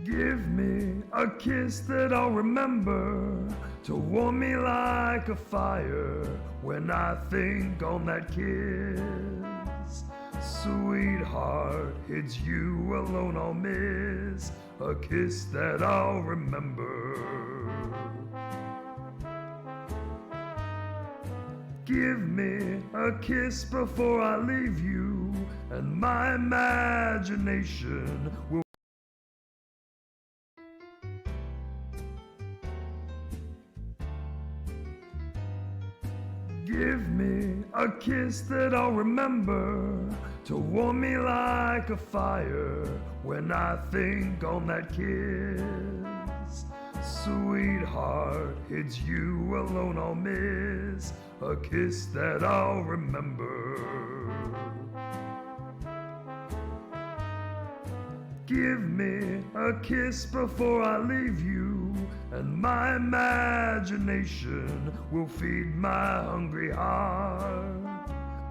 Give me a kiss that I'll remember to warm me like a fire when I think on that kiss. Sweetheart, it's you alone I'll miss, a kiss that I'll remember. Give me a kiss before I leave you, and my imagination will give me a kiss that I'll remember to warm me like a fire when I think on that kiss. Sweetheart, it's you alone I'll miss, a kiss that I'll remember. Give me a kiss before I leave you, and my imagination will feed my hungry heart.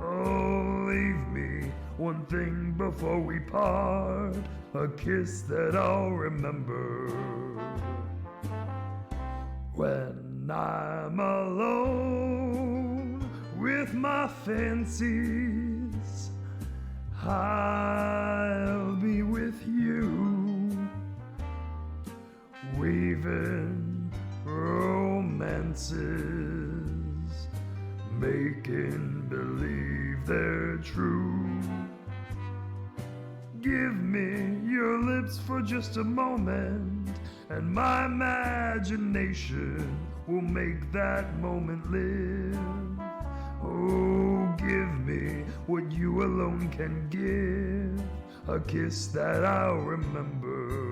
Oh, leave me one thing before we part, a kiss that I'll remember. When I'm alone with my fancies, I'll be with you, weaving romances, making believe they're true. Give me your lips for just a moment, and my imagination will make that moment live. Oh, give me what you alone can give, a kiss that I'll remember.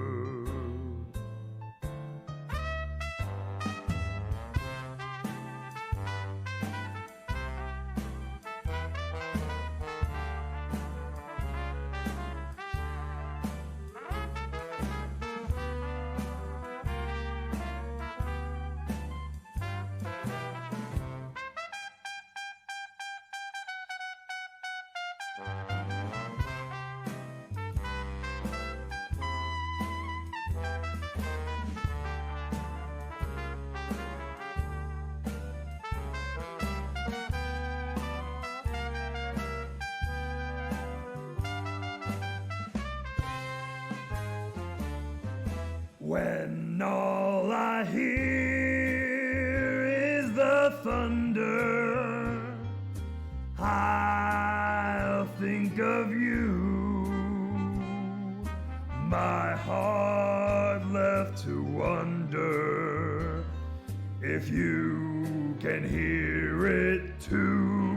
When all I hear is the thunder, I'll think of you. My heart left to wonder if you can hear it too.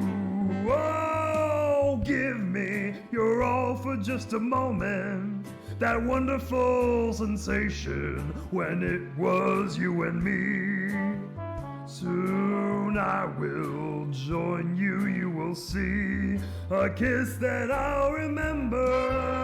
Oh, give me your all for just a moment, that wonderful sensation when it was you and me. Soon I will join you, you will see, a kiss that I'll remember.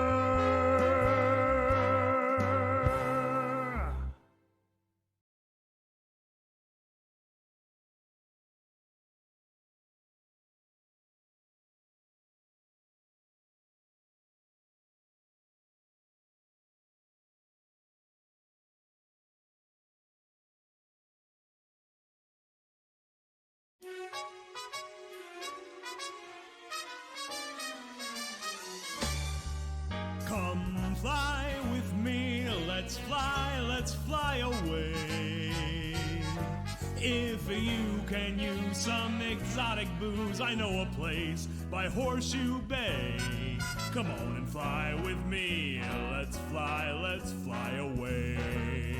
Come fly with me, let's fly away. If you can use some exotic booze, I know a place by Horseshoe Bay. Come on and fly with me, let's fly away.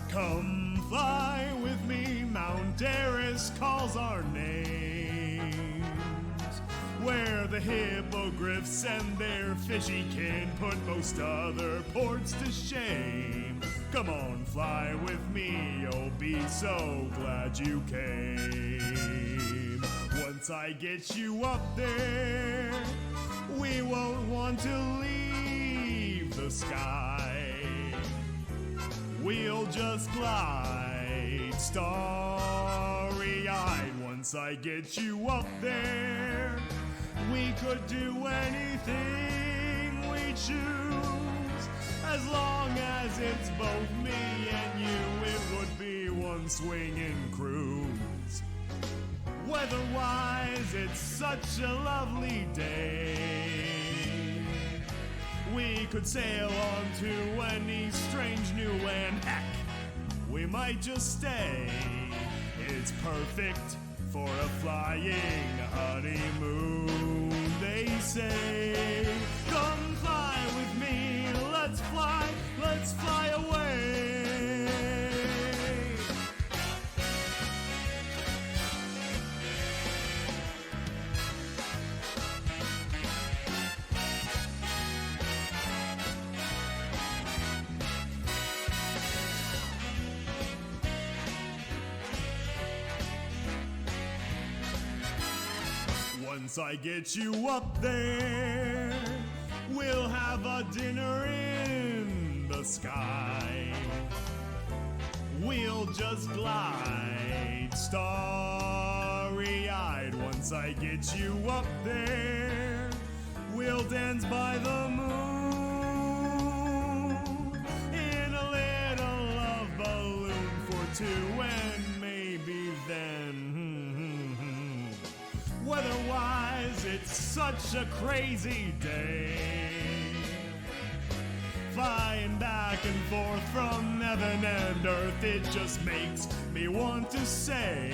Come fly with me, Mount Eris calls our names, where the hippogriffs and their fishy kin put most other ports to shame. Come on, fly with me, you'll be so glad you came. Once I get you up there, we won't want to leave the sky. We'll just glide starry-eyed. Once I get you up there, we could do anything we choose. As long as it's both me and you, it would be one swinging cruise. Weather-wise, it's such a lovely day. We could sail on to any strange new land. Heck, we might just stay. It's perfect for a flying honeymoon, they say. Come fly with me, let's fly away. Once I get you up there, we'll have a dinner in the sky. We'll just glide starry-eyed. Once I get you up there, we'll dance by the moon in a little love balloon for two, and maybe then weather-wise, it's such a crazy day. Flying back and forth from heaven and earth, it just makes me want to say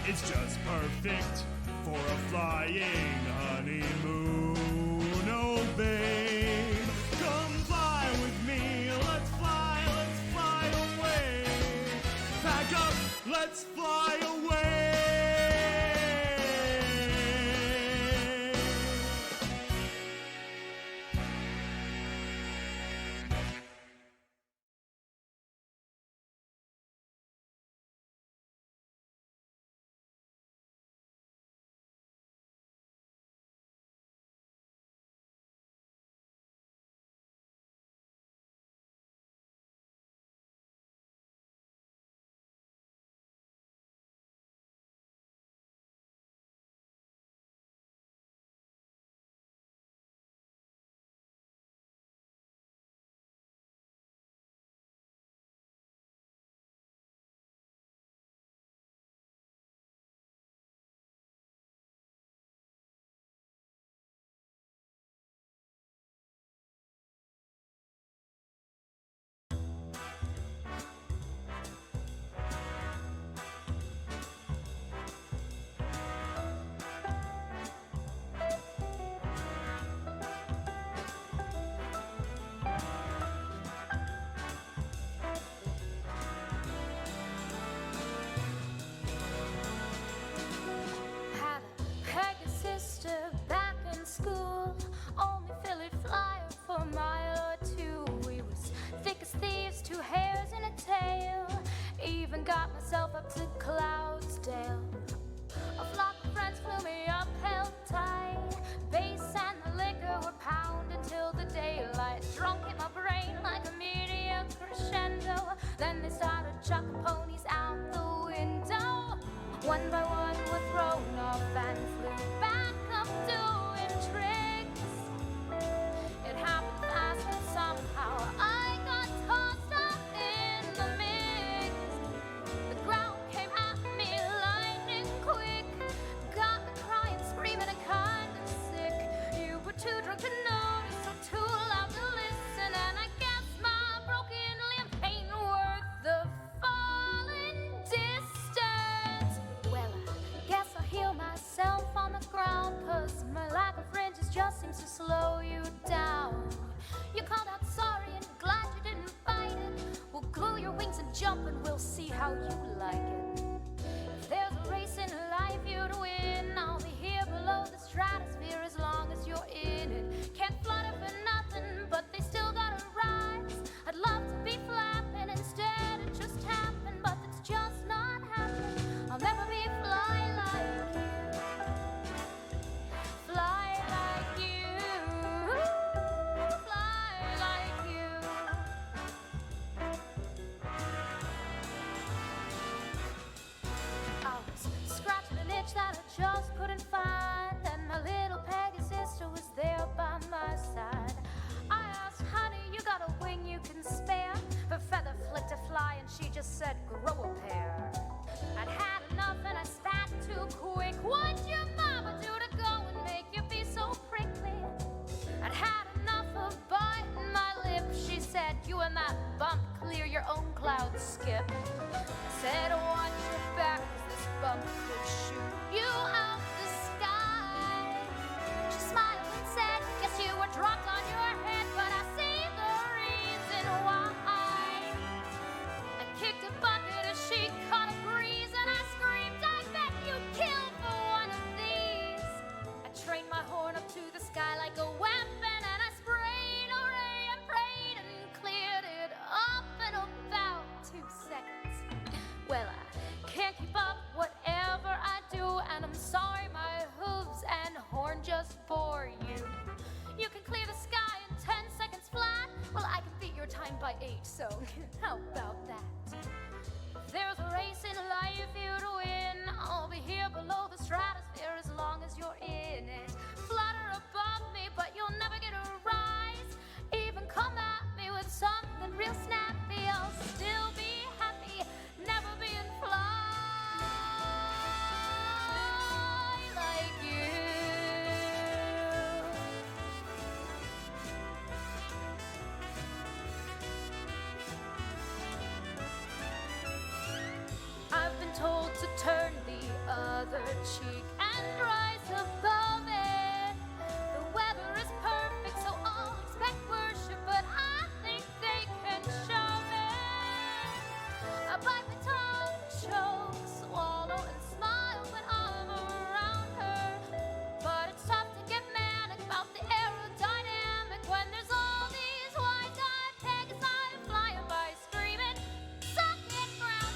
it's just perfect for a flying honeymoon. Oh, babe, come fly with me. Let's fly away. Pack up, let's fly away. Got myself up to Cloudsdale. A flock of friends flew me up, held tight. Bass and the liquor were pounding till the daylight. Drunk in my brain like a meteor crescendo. Then they started chucking ponies out the window. One by one were thrown off and flew back up doing tricks. It happened fast and somehow I got tossed up in the mix. The ground came at me lightning quick. Got me crying, screaming and kinda sick. You were too drunk to notice or too loud to listen. And I guess my broken limb ain't worth the falling distance. Well, I guess I'll heal myself on the ground, 'cause my lack of fringes just seems to slow you down. You called out sorry and glad you didn't bite it. We'll glue your wings and jump and we'll see how you like it. If there's a race in life you'd win, I'll be here below the stratosphere as long as you're in it. Can't flutter for nothing, but they still gotta rise. I'd love to be flapping, instead it just happened, but it's just not happening. I'll never be fly like you. Fly like you. Fly like you. time by 8, so how about that? There's a race in life here to win. I'll be here below the stratosphere as long as you're in it. Flutter above me, but you'll never get a rise. Even come at me with something real snappy, I'll still be happy, never being fly like you. I've been told to turn the other cheek and rise above it. The weather is perfect, so I'll expect worship, but I think they can shove it. I bite my tongue, choke, swallow, and smile when I'm around her. But it's tough to get manic about the aerodynamic when there's all these wide-eyed Pegasi flying by screaming, suck it, grounders!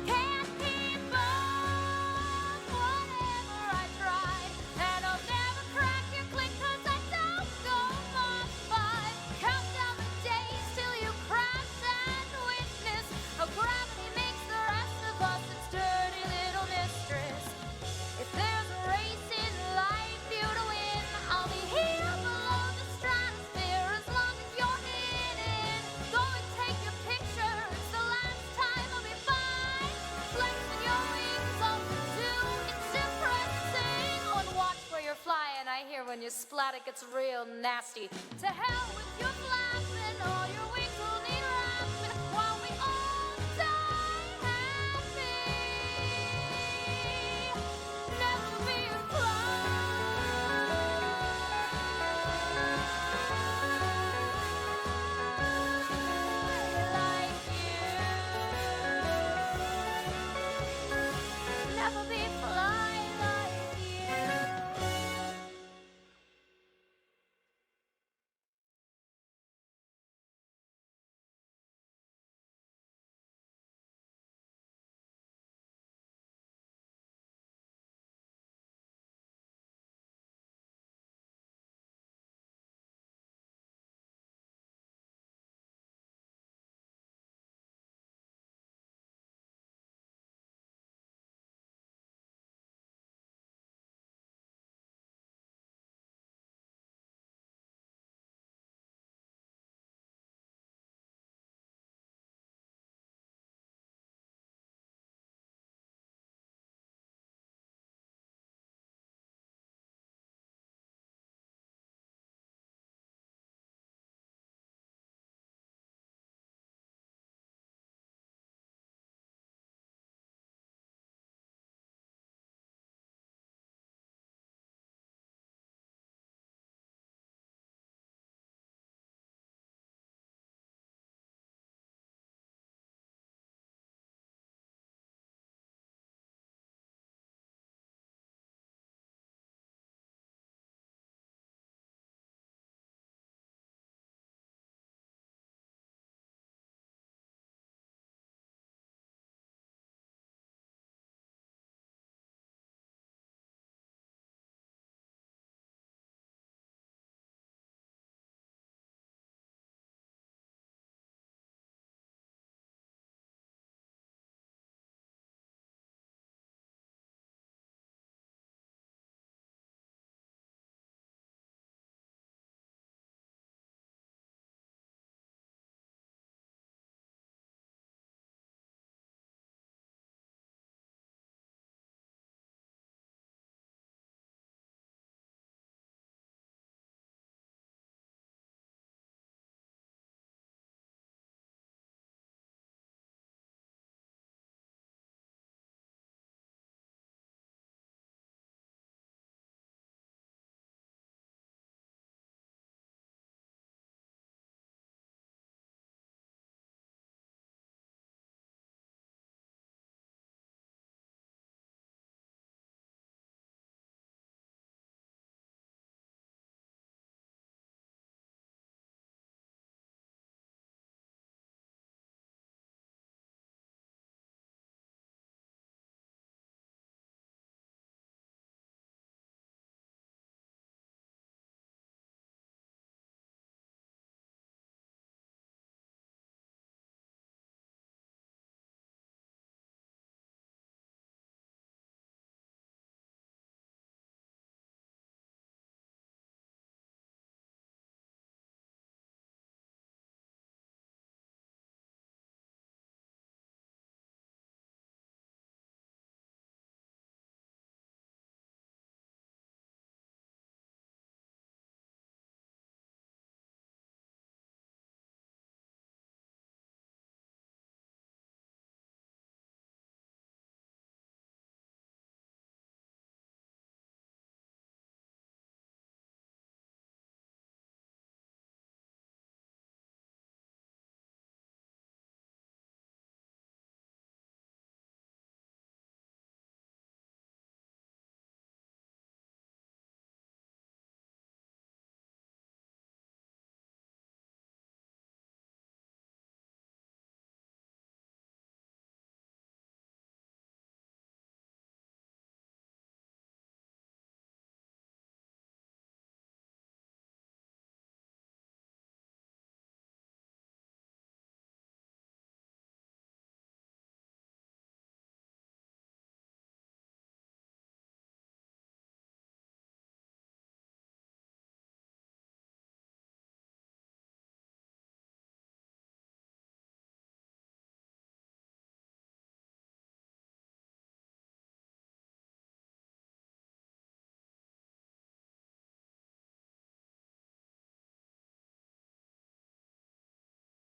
Can't keep up whatever I try, and I'll never crack your click 'cause I don't go Mach 5. Count down the days till you crash and witness how gravity makes the rest of us its dirty little mistress. If there's a race in life you to win, I'll be here below the stratosphere as long as you're in it. Go and take your picture, it's the last time I'll be by. Flexing your wings all to do, it's impressing. Oh, and watch where you're flying, I hear when you splat it gets real nasty. To hell with your flapping, all your wings will need wrapping while we all die happy. Never be a like you. Never be fly like you.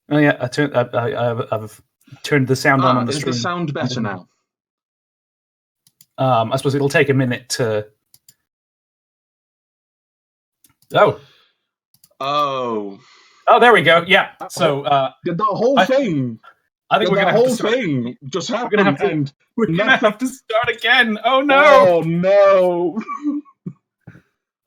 Oh yeah, I've turned the sound on the stream. Is the sound better now? I suppose it'll take a minute to... Oh, there we go. Yeah. So did the whole thing? I think we're gonna have to start. Thing just happened, we're gonna have to start again. Oh no!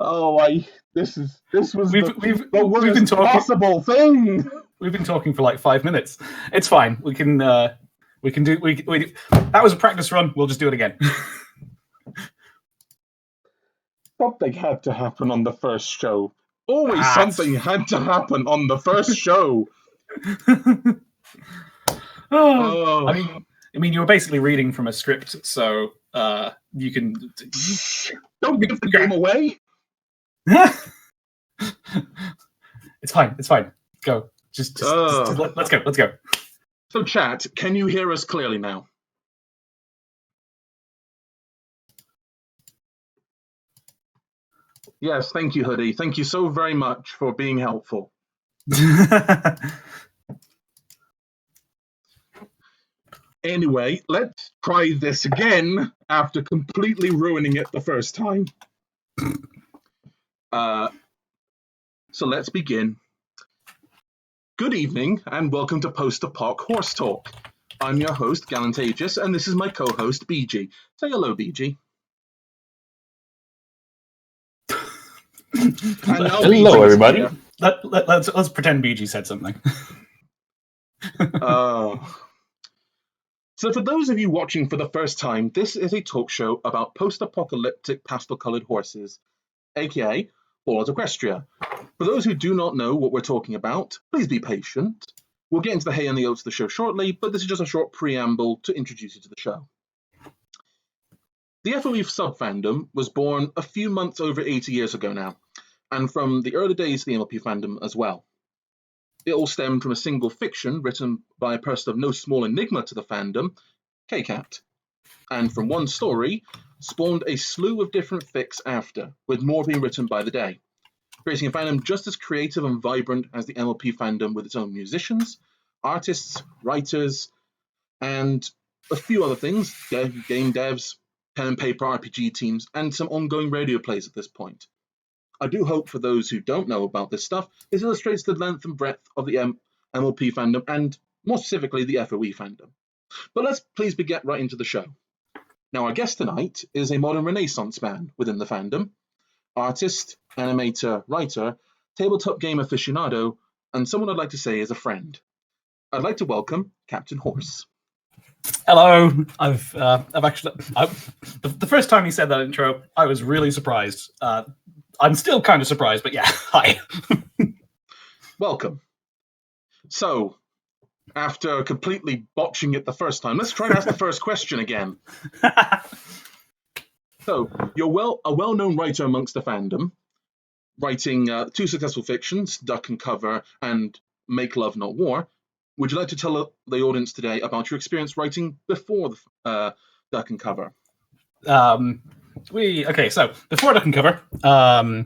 Oh no! This was the worst possible thing. We've been talking for like 5 minutes. It's fine. We can do. That was a practice run. We'll just do it again. Something had to happen on the first show. Always something had to happen on the first show. I mean, you were basically reading from a script, so you can. Don't give the game away. It's fine. Go. Just let's go. Let's go. So, chat, can you hear us clearly now? Yes, thank you, Hoodie. Thank you so very much for being helpful. Anyway, let's try this again after completely ruining it the first time. So let's begin. Good evening, and welcome to Post Apoc Horse Talk. I'm your host, Galantagius, and this is my co-host, BG. Say hello, BG. Hello, everybody. Let's pretend BG said something. So for those of you watching for the first time, this is a talk show about post-apocalyptic pastel-coloured horses, aka Fallout Equestria. For those who do not know what we're talking about, please be patient. We'll get into the hay and the oats of the show shortly, but this is just a short preamble to introduce you to the show. The FOE sub-fandom was born a few months over 80 years ago now, and from the early days of the MLP fandom as well. It all stemmed from a single fiction written by a person of no small enigma to the fandom, K-Cat, and from one story spawned a slew of different fics after, with more being written by the day, creating a fandom just as creative and vibrant as the MLP fandom with its own musicians, artists, writers, and a few other things, game devs, pen and paper RPG teams, and some ongoing radio plays at this point. I do hope for those who don't know about this stuff, this illustrates the length and breadth of the MLP fandom, and more specifically, the FOE fandom. But let's please get right into the show. Now, our guest tonight is a modern Renaissance man within the fandom, artist, animator, writer, tabletop game aficionado, and someone I'd like to say is a friend. I'd like to welcome CaptainHoers. Hello. I've actually the first time you said that intro, I was really surprised. I'm still kind of surprised, but yeah, hi. Welcome. So, after completely botching it the first time, let's try and ask the first question again. So, you're a well-known writer amongst the fandom, writing 2 successful fictions, Duck and Cover and Make Love Not War. Would you like to tell the audience today about your experience writing before the Duck and Cover? So before Duck and Cover, I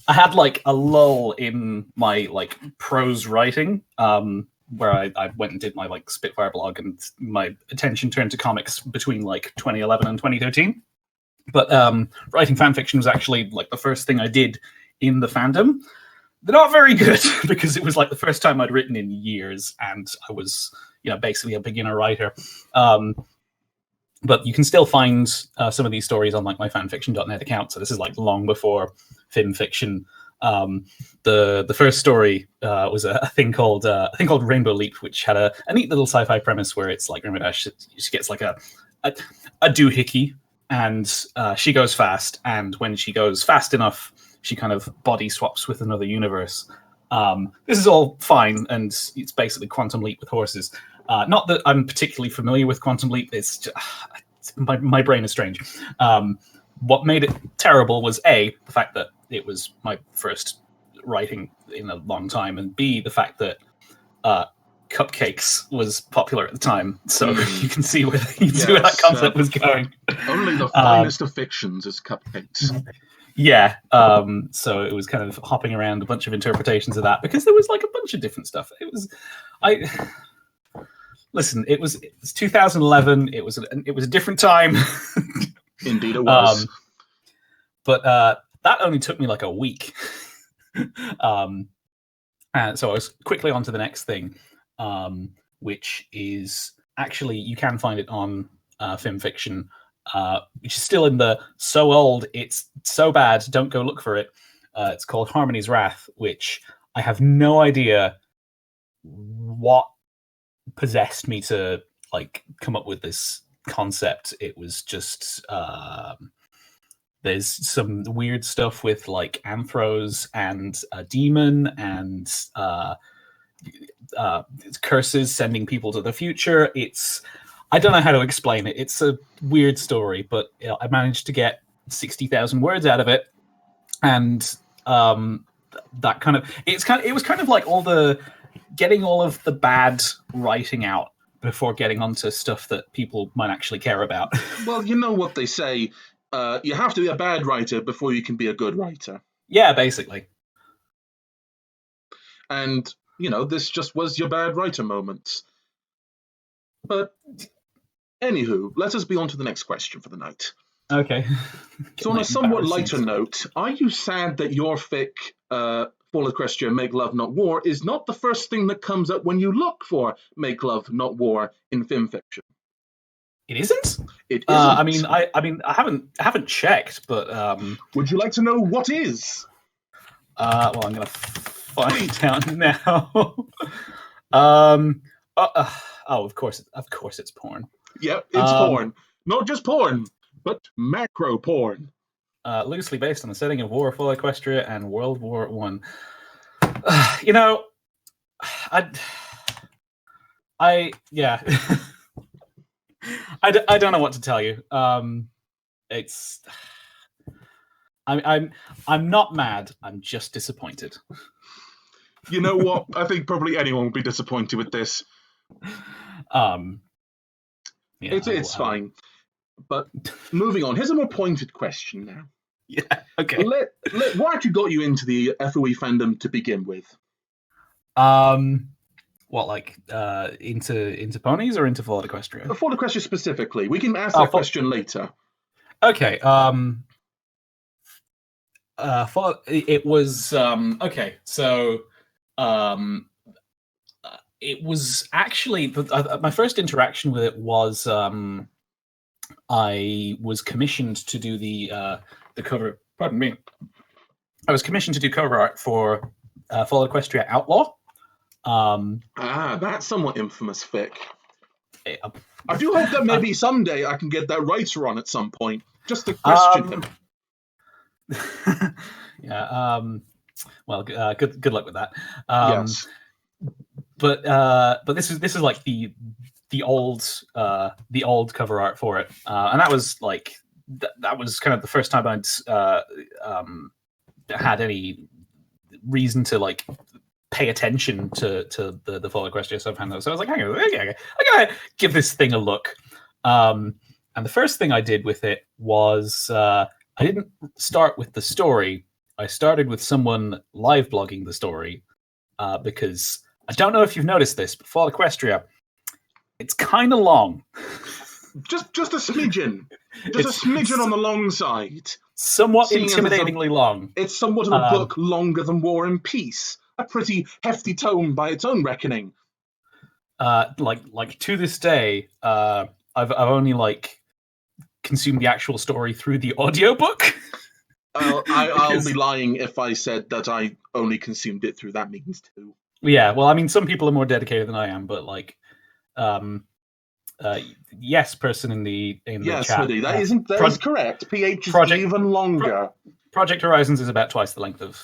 had like a lull in my like prose writing, where I went and did my like Spitfire blog, and my attention turned to comics between like 2011 and 2013. But writing fan fiction was actually like the first thing I did in the fandom. They're not very good because it was like the first time I'd written in years, and I was, basically a beginner writer. But you can still find some of these stories on like my fanfiction.net account. So this is like long before film fiction. The first story was a thing called Rainbow Leap, which had a neat little sci-fi premise where it's like she gets like a doohickey, and she goes fast, and when she goes fast enough, she kind of body swaps with another universe. This is all fine, and it's basically Quantum Leap with horses. Not that I'm particularly familiar with Quantum Leap. It's just, my brain is strange. What made it terrible was A, the fact that it was my first writing in a long time, and B, the fact that cupcakes was popular at the time. So you can see where that concept was going. Only the finest of fictions is cupcakes. Yeah, so it was kind of hopping around a bunch of interpretations of that because there was like a bunch of different stuff. Listen, it was 2011. It was a different time. Indeed, it was. But that only took me like a week. And so I was quickly on to the next thing, which is actually you can find it on Film Fiction, which is still in the so old it's so bad don't go look for it. It's called Harmony's Wrath, which I have no idea what possessed me to like come up with this concept. It was just there's some weird stuff with like anthros and a demon and curses sending people to the future. I don't know how to explain it. It's a weird story, but I managed to get 60,000 words out of it, and that kind of it was kind of like getting all of the bad writing out before getting onto stuff that people might actually care about. Well, you know what they say. You have to be a bad writer before you can be a good writer. Yeah, basically. And, this just was your bad writer moments. But, anywho, let us be on to the next question for the night. Okay. So on a somewhat lighter note, are you sad that your fic, Fall Equestria, Make Love Not War, is not the first thing that comes up when you look for Make Love Not War in film fiction? It isn't? It isn't. I haven't checked, but would you like to know what is? Well, I'm gonna find out now. Of course it's porn. Yep, it's porn. Not just porn, but macro porn. Loosely based on the setting of War for Equestria and World War One. I don't know what to tell you. I'm not mad. I'm just disappointed. You know what? I think probably anyone would be disappointed with this. It's fine. But moving on, here's a more pointed question now. Yeah. Okay. What actually got you into the FOE fandom to begin with? What, like into ponies or into Fall Equestria? Fall Equestria specifically. We can ask that question later. Okay. It was okay. So it was actually my first interaction with it was I was commissioned to do the cover. Pardon me. I was commissioned to do cover art for Fall Equestria Outlaw. That's somewhat infamous fic. I do hope that maybe someday I can get that writer on at some point, just to question him. Yeah. Well, good luck with that. Yes. But this is like the old cover art for it, and that was like that was kind of the first time I'd had any reason to like pay attention to the Fall Equestria subfandom. So I was like, hang on, I gotta give this thing a look. And the first thing I did with it was I didn't start with the story. I started with someone live blogging the story because I don't know if you've noticed this, but Fall Equestria, it's kind of long. Just a smidgen. Just a smidgen on the long side. Somewhat intimidatingly long. It's somewhat of a book longer than War and Peace. A pretty hefty tome by its own reckoning. Like to this day, I've only like consumed the actual story through the audiobook. I'll be lying if I said that I only consumed it through that means too. Yeah, well, I mean, some people are more dedicated than I am, but like, yes, person in the yes, chat. Hoodie, that is correct. PH is even longer. Project Horizons is about twice the length of.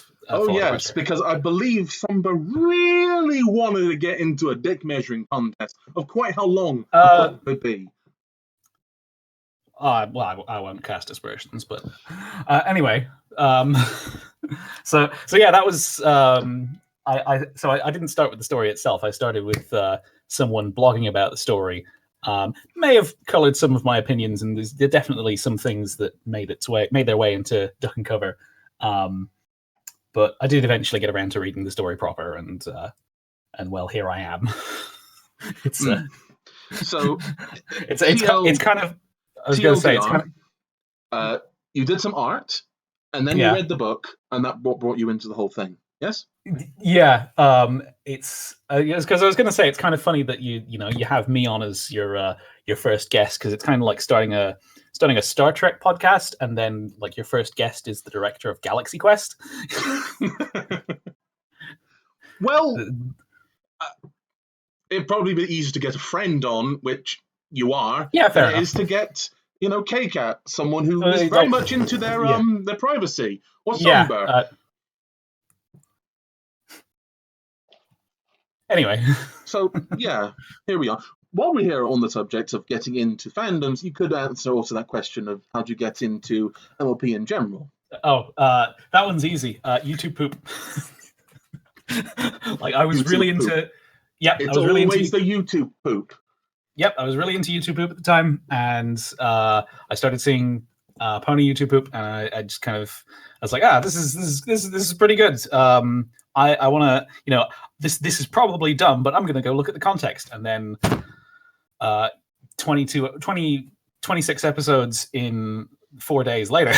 Yes, because I believe Samba really wanted to get into a dick measuring contest of quite how long it would be. Well, I won't cast aspersions, but anyway. So yeah, that was. I didn't start with the story itself. I started with someone blogging about the story, may have colored some of my opinions, and there are definitely some things that made their way into Duck and Cover. But I did eventually get around to reading the story proper, and well, here I am. So it's kind of. I was going to say it's kind of. You did some art, and then you read the book, and that brought you into the whole thing. Yes. Yeah. It's because I was going to say it's kind of funny that you have me on as your first guest, because it's kind of like starting a Star Trek podcast, and then like your first guest is the director of Galaxy Quest. Well, it'd probably be easier to get a friend on, which you are. Yeah, fair than enough. It is to get K-Cat, someone who is very much into their privacy, or Somber. Anyway. So, yeah, here we are. While we're here on the subject of getting into fandoms, you could answer also that question of how do you get into MLP in general? Oh, that one's easy. YouTube poop. Like I was YouTube really poop. into... Yep, It's I was really always into... the YouTube poop. Yep, I was really into YouTube poop at the time, and I started seeing Pony YouTube poop, and I just kind of... I was like, this is pretty good. I want to, this is probably dumb, but I'm going to go look at the context. And then 26 episodes in 4 days later,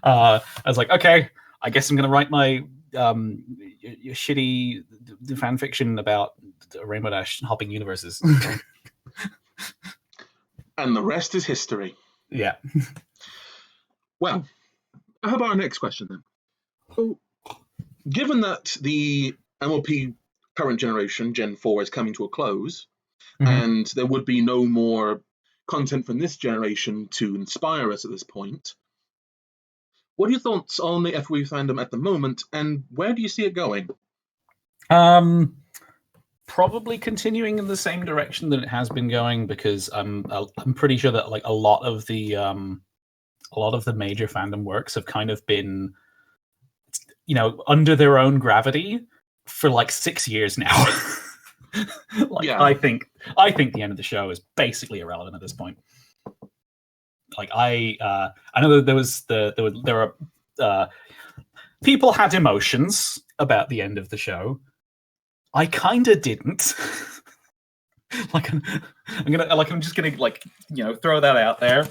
I was like, okay, I guess I'm going to write my shitty fan fiction about Rainbow Dash hopping universes. And the rest is history. Yeah. Well, how about our next question then? So, given that the MLP current generation, Gen 4, is coming to a close, and there would be no more content from this generation to inspire us at this point, what are your thoughts on the FW fandom at the moment, and where do you see it going? Probably continuing in the same direction that it has been going, because I'm pretty sure that like a lot of the major fandom works have kind of been, under their own gravity for like 6 years now. I think the end of the show is basically irrelevant at this point. Like I know that there are people had emotions about the end of the show. I kind of didn't. I'm just gonna throw that out there.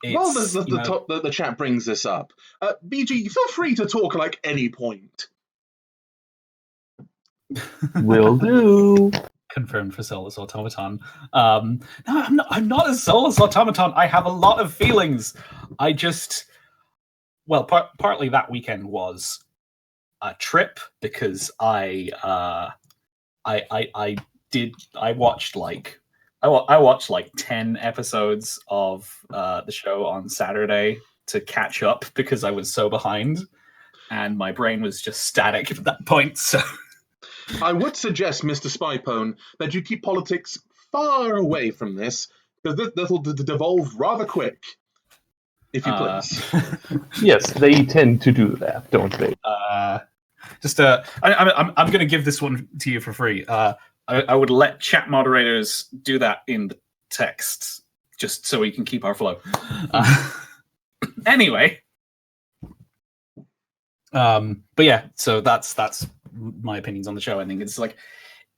Well, the chat brings this up. BG, feel free to talk at any point. Will do. Confirmed for Soulless Automaton. No, I'm not a Soulless Automaton. I have a lot of feelings. I just, partly that weekend was a trip because I watched like 10 episodes of the show on Saturday to catch up because I was so behind, and my brain was just static at that point. So I would suggest, Mr. Spypone, that you keep politics far away from this, because this will devolve rather quick, if you please. Yes, they tend to do that, don't they? I'm going to give this one to you for free. I would let chat moderators do that in the text, just so we can keep our flow. Anyway, but yeah, so that's my opinions on the show. I think it's like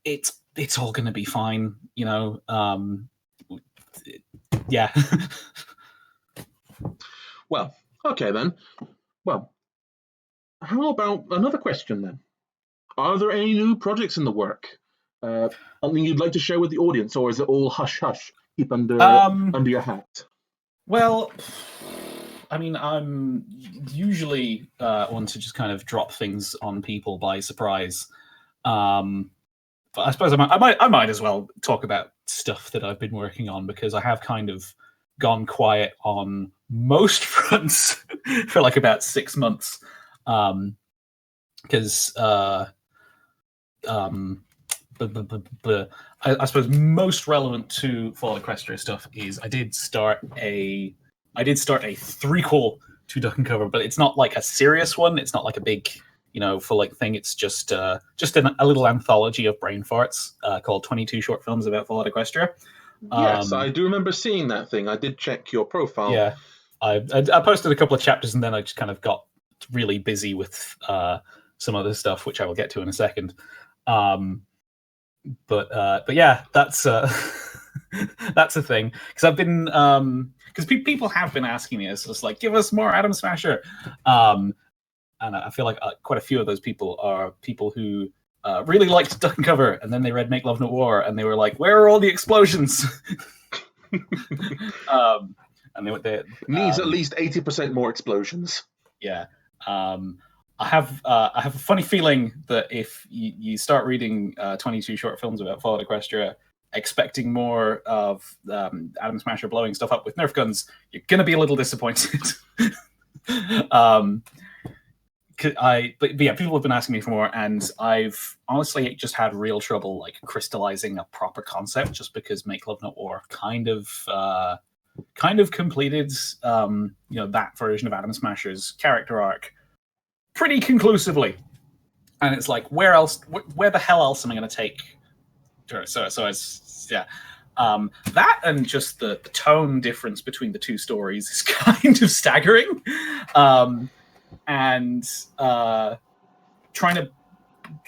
it's all going to be fine, yeah. Well, okay then. Well, how about another question then? Are there any new projects in the work? Something you'd like to share with the audience, or is it all hush hush? Keep under your hat. Well, I mean, I'm usually one to just kind of drop things on people by surprise. But I suppose I might as well talk about stuff that I've been working on, because I have kind of gone quiet on most fronts for like about 6 months. Because I suppose most relevant to Fall Equestria stuff is I did start a threequel to Duck and Cover, but it's not like a serious one. It's not like a big full length thing. It's just a little anthology of brain farts called 22 Short Films About Fallout Equestria. Yes, I do remember seeing that thing. I did check your profile. Yeah, I posted a couple of chapters, and then I just kind of got really busy with some other stuff, which I will get to in a second. But yeah, that's that's a thing, because I've been because people have been asking me, it's just like, give us more Atom Smasher, and I feel like quite a few of those people are people who really liked Duck and Cover, and then they read Make Love Not War, and they were like, where are all the explosions? And they needs at least 80% more explosions. Yeah. I have a funny feeling that if you start reading 22 short films about Fallout Equestria, expecting more of Atom Smasher blowing stuff up with Nerf guns, you're gonna be a little disappointed. But yeah, people have been asking me for more, and I've honestly just had real trouble like crystallizing a proper concept, just because Make Love Not War kind of completed that version of Atom Smasher's character arc pretty conclusively, and it's like, where the hell else am I going to take? So that, and just the tone difference between the two stories is kind of staggering, and trying to,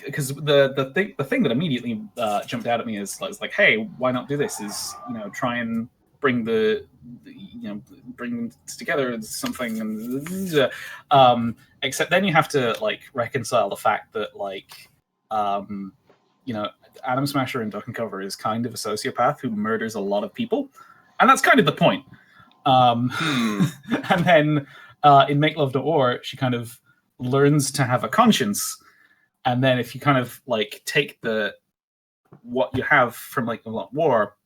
because the thing that immediately jumped out at me is like, hey, why not do this? Is try and bring bring them together as something, and except then you have to like reconcile the fact that like Atom Smasher in Duck and Cover is kind of a sociopath who murders a lot of people, and that's kind of the point. And then in Make Love Not War, she kind of learns to have a conscience, and then if you kind of like take what you have from Make Love Not War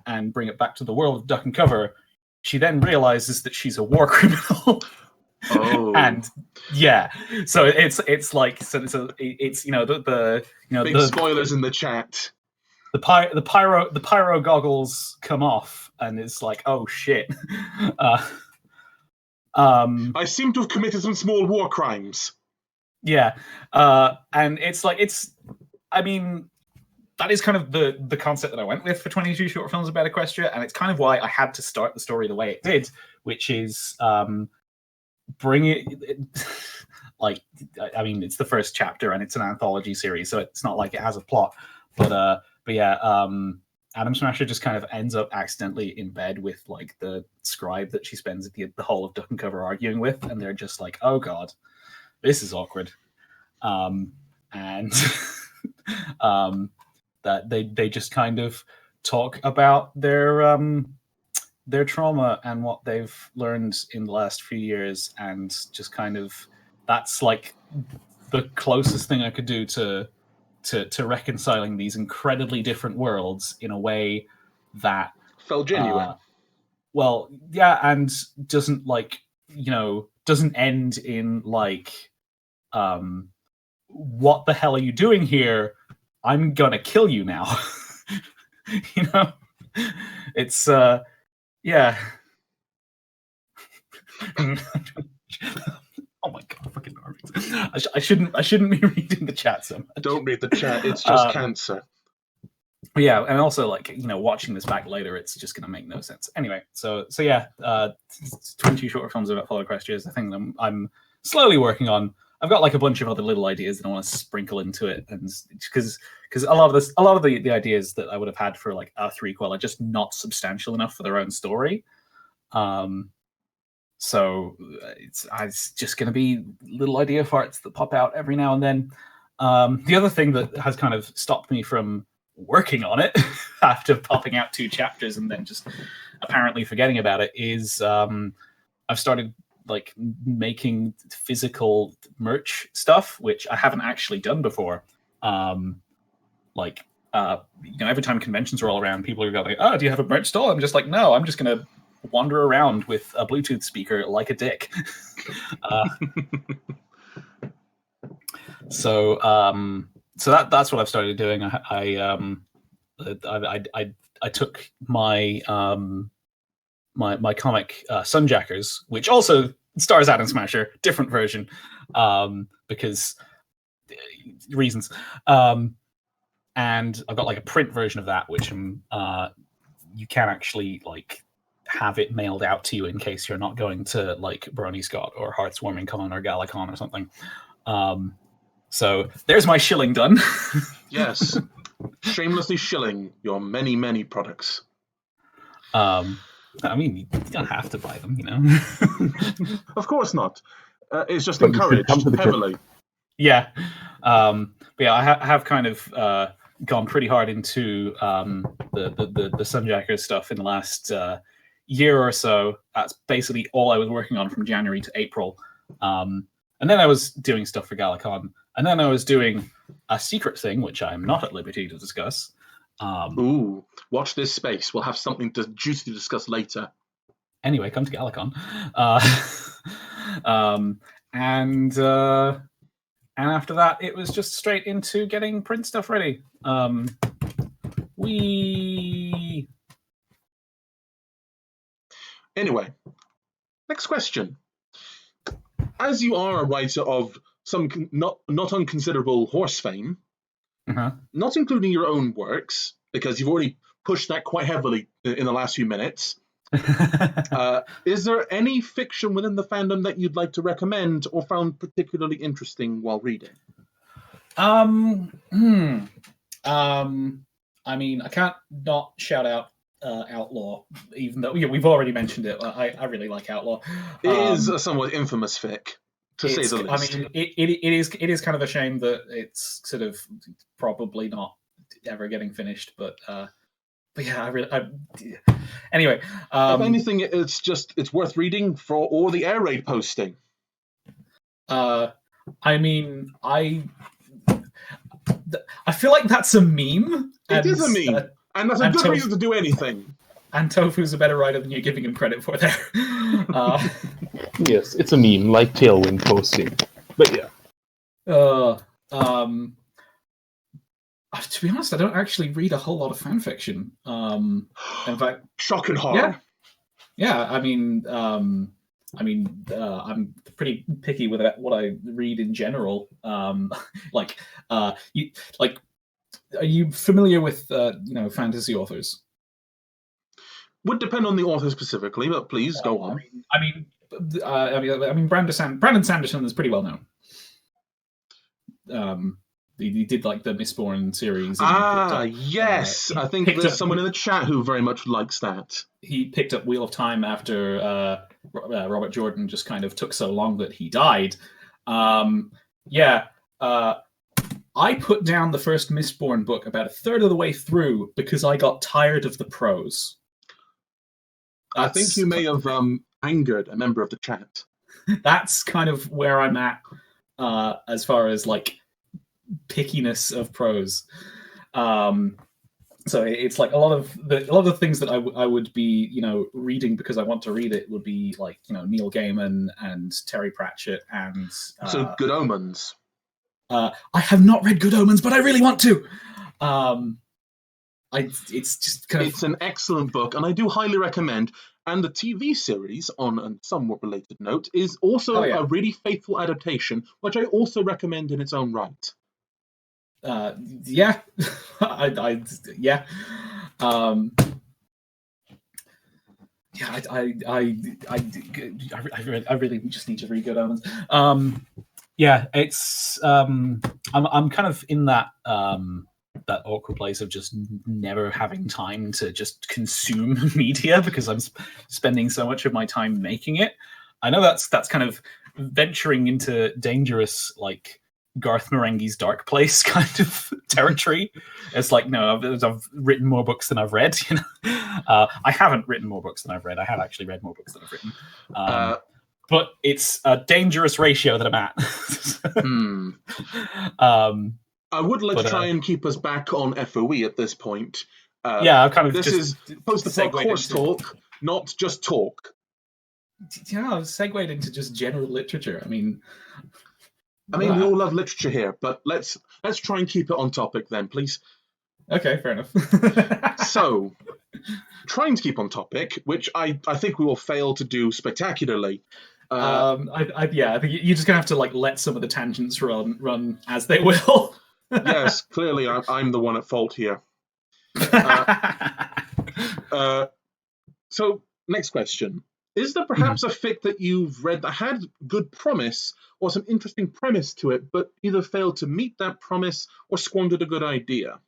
and bring it back to the world of Duck and Cover, she then realizes that she's a war criminal. Oh. And yeah, so it's like the big spoilers in the chat. The pyro goggles come off, and it's like, oh shit. I seem to have committed some small war crimes. Yeah, and it's like that is kind of the concept that I went with for 22 short films about Equestria, and it's kind of why I had to start the story the way it did, which is bring it like, it's the first chapter and it's an anthology series, so it's not like it has a plot, but yeah, Atom Smasher just kind of ends up accidentally in bed with like the scribe that she spends the whole of Duck and Cover arguing with, and they're just like, oh god, this is awkward, and that they just kind of talk about their trauma and what they've learned in the last few years, and just kind of, that's like the closest thing I could do to reconciling these incredibly different worlds in a way that felt genuine. Well, yeah, and doesn't doesn't end in like, what the hell are you doing here? I'm gonna kill you now. It's yeah. Oh my god, fucking Arby's. I shouldn't be reading the chat so much. Don't read the chat, it's just cancer. Yeah, and also like, watching this back later, it's just gonna make no sense. Anyway, so yeah, 22 short films about Fallout Equestria is the thing that I'm slowly working on. I've got like a bunch of other little ideas that I want to sprinkle into it, and because a lot of the ideas that I would have had for like a threequel are just not substantial enough for their own story. So it's just going to be little idea farts that pop out every now and then. The other thing that has kind of stopped me from working on it after popping out 2 chapters and then just apparently forgetting about it is I've started like making physical merch stuff, which I haven't actually done before. Every time conventions roll around, people are going, oh, do you have a merch store? I'm just like, no, I'm just going to wander around with a Bluetooth speaker like a dick. So that's what I've started doing. I took my my comic Sunjackers, which also stars Atom Smasher, different version, because reasons. And I've got like a print version of that, which you can actually like have it mailed out to you in case you're not going to like Brony Scott or Heartswarming Con or Galacon or something. So there's my shilling done. Yes. Shamelessly shilling your many, many products. I mean, you don't have to buy them, you know. Of course not. It's just But you should encouraged come to the heavily. Yeah. But yeah, I have kind of gone pretty hard into the Sunjackers stuff in the last year or so. That's basically all I was working on from January to April. And then I was doing stuff for Galacon. And then I was doing a secret thing, which I'm not at liberty to discuss. Ooh, watch this space. We'll have something juicy to discuss later. Anyway, come to Galacon. And after that, it was just straight into getting print stuff ready. Anyway, next question. As you are a writer of some not unconsiderable horse fame, not including your own works, because you've already pushed that quite heavily in the last few minutes, is there any fiction within the fandom that you'd like to recommend or found particularly interesting while reading? I mean, I can't not shout out Outlaw, even though we've already mentioned it. I really like Outlaw. It is a somewhat infamous fic, to say the least. I mean, it is kind of a shame that it's sort of probably not ever getting finished, but yeah, anyway. If anything, it's worth reading for all the air raid posting. I mean, I feel like that's a meme. It is a meme, and that's a good reason to do anything. And Tofu's a better writer than you're giving him credit for there. Yes, it's a meme, like Tailwind posting. But yeah. To be honest, I don't actually read a whole lot of fan fiction. In fact, shock and horror. Yeah. I mean, I'm pretty picky with what I read in general. Are you familiar with fantasy authors? Would depend on the author specifically, but please go on. I mean, Brandon Sanderson is pretty well known. He did like the Mistborn series. Yes. I think there's someone in the chat who very much likes that. He picked up Wheel of Time after Robert Jordan just kind of took so long that he died. I put down the first Mistborn book about a third of the way through because I got tired of the prose. I think you may have angered a member of the chat. That's kind of where I'm at as far as like pickiness of prose. So it's like a lot of the things that I would be reading because I want to read it would be like Neil Gaiman and Terry Pratchett and so Good Omens. I have not read Good Omens, but I really want to. It's an excellent book, and I do highly recommend. And the TV series, on a somewhat related note, is also a really faithful adaptation, which I also recommend in its own right. I really just need to read Good Omens. It's I'm kind of in that that awkward place of just never having time to just consume media because I'm spending so much of my time making it. I know that's kind of venturing into dangerous, like Garth Marenghi's Dark Place kind of territory. It's like, no, I've written more books than I've read. I haven't written more books than I've read. I have actually read more books than I've written. But it's a dangerous ratio that I'm at. I would like to try and keep us back on FOE at this point. I've kind of this is Post Apoc Horse Talk, not just talk. Yeah, I've segued into just general literature. I mean, we all love literature here, but let's try and keep it on topic then, please. Okay, fair enough. So, trying to keep on topic, which I think we will fail to do spectacularly. I think you're just gonna have to like let some of the tangents run as they will. Yes, clearly I'm the one at fault here. So, next question. Is there perhaps a fic that you've read that had good promise or some interesting premise to it, but either failed to meet that promise or squandered a good idea?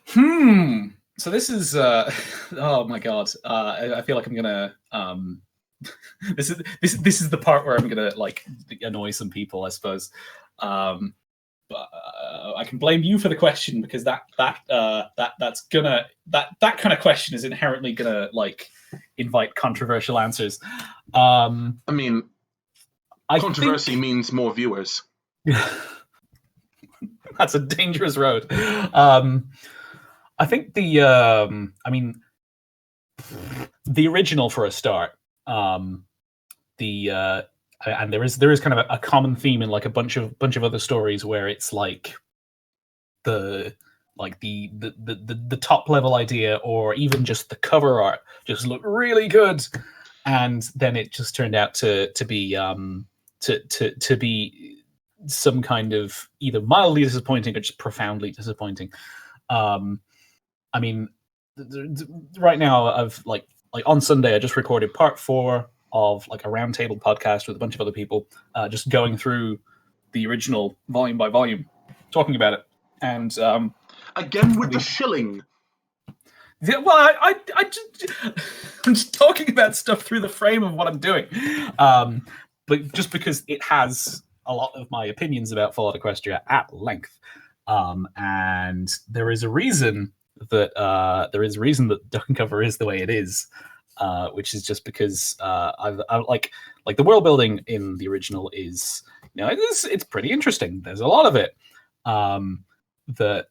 So this is oh my god. I feel like I'm gonna this is the part where I'm gonna like annoy some people, I suppose. But I can blame you for the question, because that kind of question is inherently gonna like invite controversial answers. I mean, controversy means more viewers. That's a dangerous road. I think the original, for a start, and there is kind of a common theme in like a bunch of other stories where it's like the top level idea, or even just the cover art just looked really good, and then it just turned out to be to be some kind of either mildly disappointing or just profoundly disappointing. I mean, right now I've like on Sunday I just recorded part 4 of like a roundtable podcast with a bunch of other people, just going through the original volume by volume, talking about it, and again with the shilling. Yeah, well, I'm just talking about stuff through the frame of what I'm doing, but just because it has a lot of my opinions about Fallout Equestria at length, and there is a reason that Duck and Cover is the way it is. Which is just because I like the world building in the original is, it's pretty interesting. There's a lot of it. The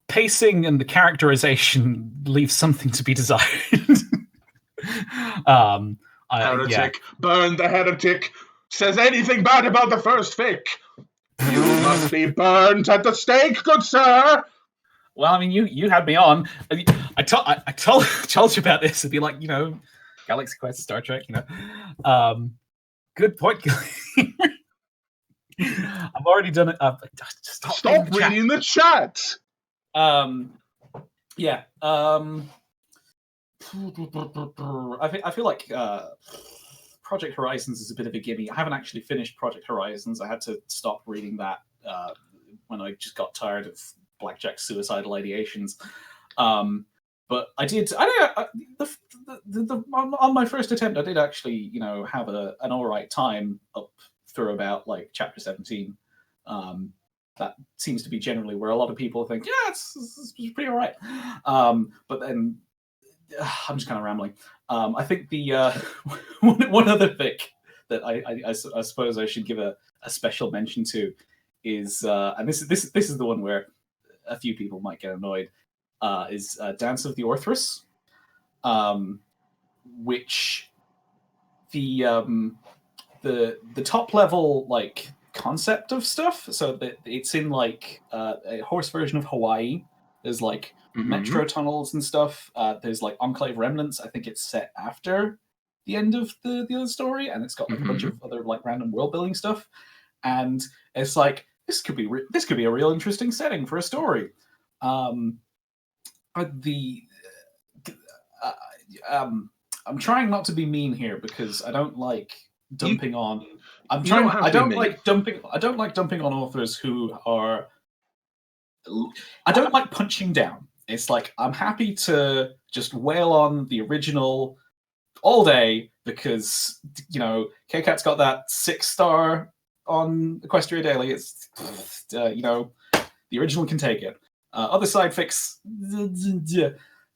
pacing and the characterization leaves something to be desired. Heretic, burn the heretic. Says anything bad about the first fic. You must be burnt at the stake, good sir. Well, I mean, you had me on. I told you about this. It'd be like, Galaxy Quest, Star Trek, Good point. I've already done it. Stop reading the chat. Yeah. I feel like Project Horizons is a bit of a gimme. I haven't actually finished Project Horizons. I had to stop reading that when I just got tired of Blackjack's suicidal ideations. But I did. On my first attempt, I did actually, have an all right time up through about like chapter 17. That seems to be generally where a lot of people think, yeah, it's pretty all right. But then I'm just kind of rambling. I think the one other fic that I suppose I should give a special mention to is, and this is the one where a few people might get annoyed, is Dance of the Orthrus, which the top level like concept of stuff. So that it's in like a horse version of Hawaii. There's like metro tunnels and stuff. There's like Enclave remnants. I think it's set after the end of the other story, and it's got like a bunch of other like random world building stuff. And it's like, this could be a real interesting setting for a story. I'm trying not to be mean here because I don't like dumping on. I don't like dumping on authors who are. I don't like punching down. It's like I'm happy to just wail on the original all day because K-Cat's got that 6-star on Equestria Daily. It's the original can take it. Other side fics,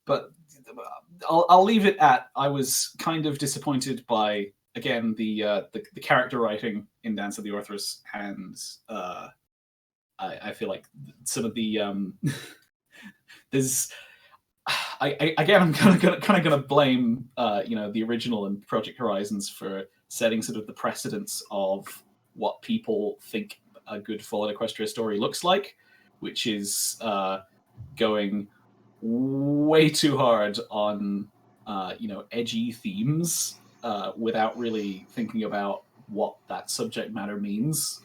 but I'll leave it at I was kind of disappointed by again the character writing in Dance of the Orthrus, and I feel like some of the there's I'm kind of gonna blame the original and Project Horizons for setting sort of the precedence of what people think a good Fallout Equestria story looks like, which is going way too hard on edgy themes without really thinking about what that subject matter means,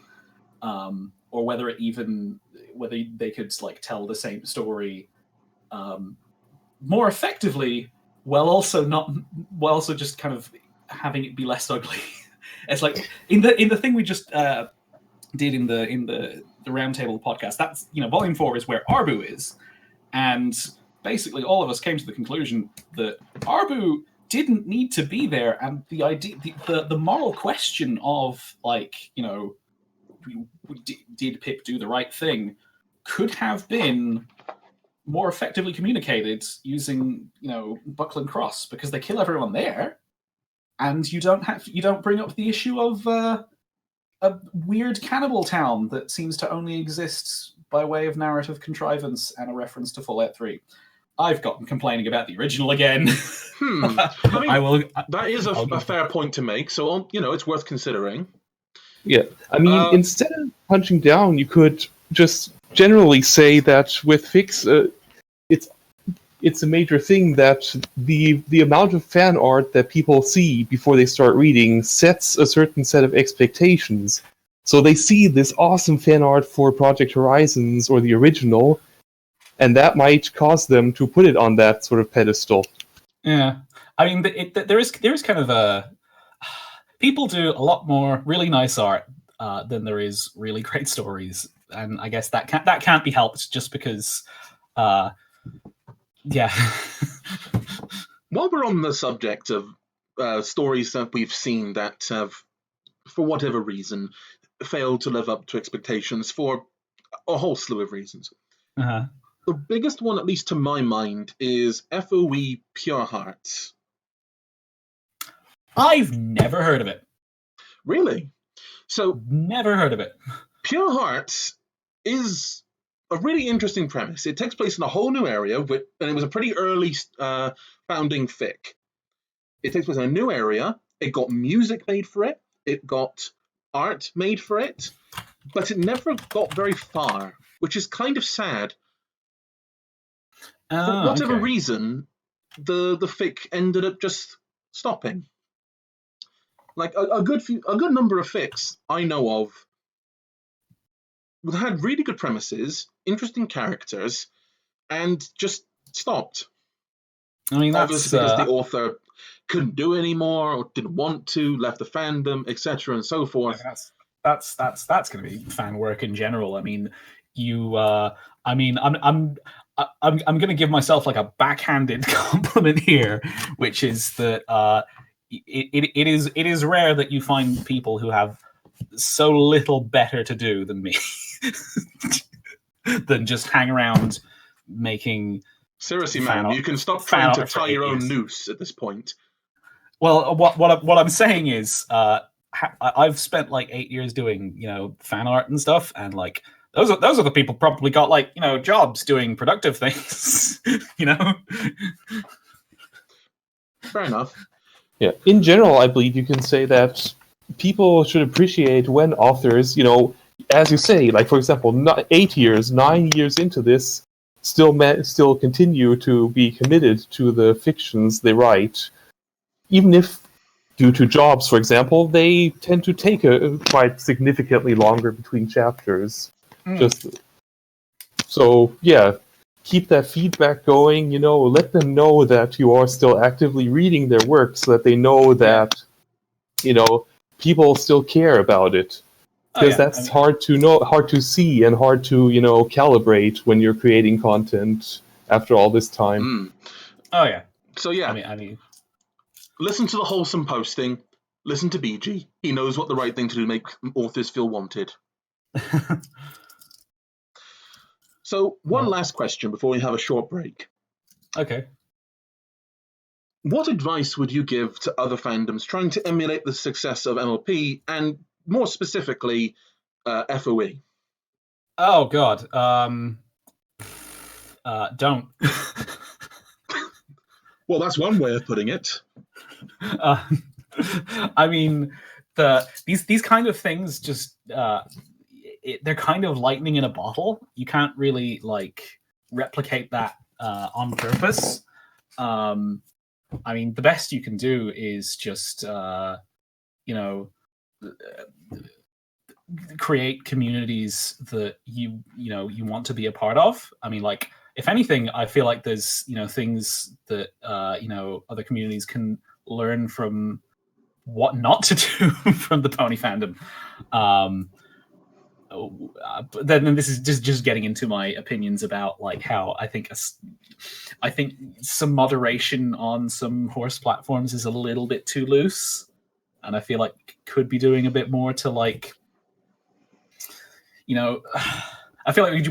or whether they could like tell the same story more effectively, while also just kind of having it be less ugly. It's like in the thing we just did in the roundtable podcast. That's volume 4 is where Arbu is, and basically all of us came to the conclusion that Arbu didn't need to be there, and the idea, the moral question of like did Pip do the right thing could have been more effectively communicated using Buckland Cross, because they kill everyone there, and you don't bring up the issue of a weird cannibal town that seems to only exist by way of narrative contrivance and a reference to Fallout 3. I've gotten complaining about the original again. I mean, that is a fair point to make, so it's worth considering. Yeah, I mean, instead of punching down, you could just generally say that with Fix, it's a major thing that the amount of fan art that people see before they start reading sets a certain set of expectations. So they see this awesome fan art for Project Horizons or the original, and that might cause them to put it on that sort of pedestal. Yeah, I mean, there is kind of a... People do a lot more really nice art than there is really great stories, and I guess that can't be helped just because... Yeah. While we're on the subject of stories that we've seen that have, for whatever reason, failed to live up to expectations for a whole slew of reasons. Uh-huh. The biggest one, at least to my mind, is FOE Pure Hearts. I've never heard of it. Really? So, never heard of it. Pure Hearts is a really interesting premise. It takes place in a whole new area, and it was a pretty early founding fic. It takes place in a new area. It got music made for it. It got art made for it, but it never got very far, which is kind of sad. For whatever reason, the fic ended up just stopping. Like a good number of fics I know of had really good premises, interesting characters, and just stopped. I mean, that's obviously because the author couldn't do it anymore, or didn't want to, left the fandom, etc., and so forth. That's going to be fan work in general. I mean, I'm going to give myself like a backhanded compliment here, which is that it is rare that you find people who have so little better to do than me than just hang around making. Seriously, man, you can stop trying to tie your own noose at this point. Well, what I'm saying is, I've spent like 8 years doing fan art and stuff, and like those are the people probably got like jobs doing productive things. Fair enough. Yeah, in general, I believe you can say that people should appreciate when authors, as you say, like for example, 9 years into this, still continue to be committed to the fictions they write, even if, due to jobs, for example, they tend to take a quite significantly longer between chapters. Keep that feedback going. Let them know that you are still actively reading their work, so that they know that people still care about it. Because that's hard to see, and hard to calibrate when you're creating content after all this time. Oh yeah. So yeah, I mean, listen to the wholesome posting. Listen to BG. He knows what the right thing to do to make authors feel wanted. So one last question before we have a short break. Okay. What advice would you give to other fandoms trying to emulate the success of MLP, and more specifically, FOE? Oh God, don't. Well, that's one way of putting it. I mean, these kind of things just they're kind of lightning in a bottle. You can't really like replicate that on purpose. I mean, the best you can do is just, create communities that you want to be a part of. I mean, like, if anything, I feel like there's things that other communities can learn from what not to do from the pony fandom. But then this is just getting into my opinions about like how I think some moderation on some horse platforms is a little bit too loose, and I feel like could be doing a bit more to like, I feel like we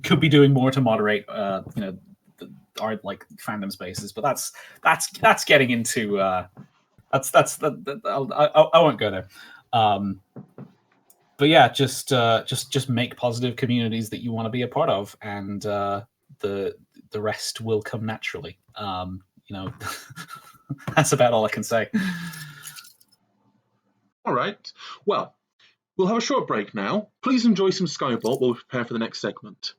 could be doing more to moderate, our like fandom spaces. But that's getting into I won't go there. But yeah, just make positive communities that you want to be a part of, and the rest will come naturally. That's about all I can say. All right. Well, we'll have a short break now. Please enjoy some Skybolt while we prepare for the next segment.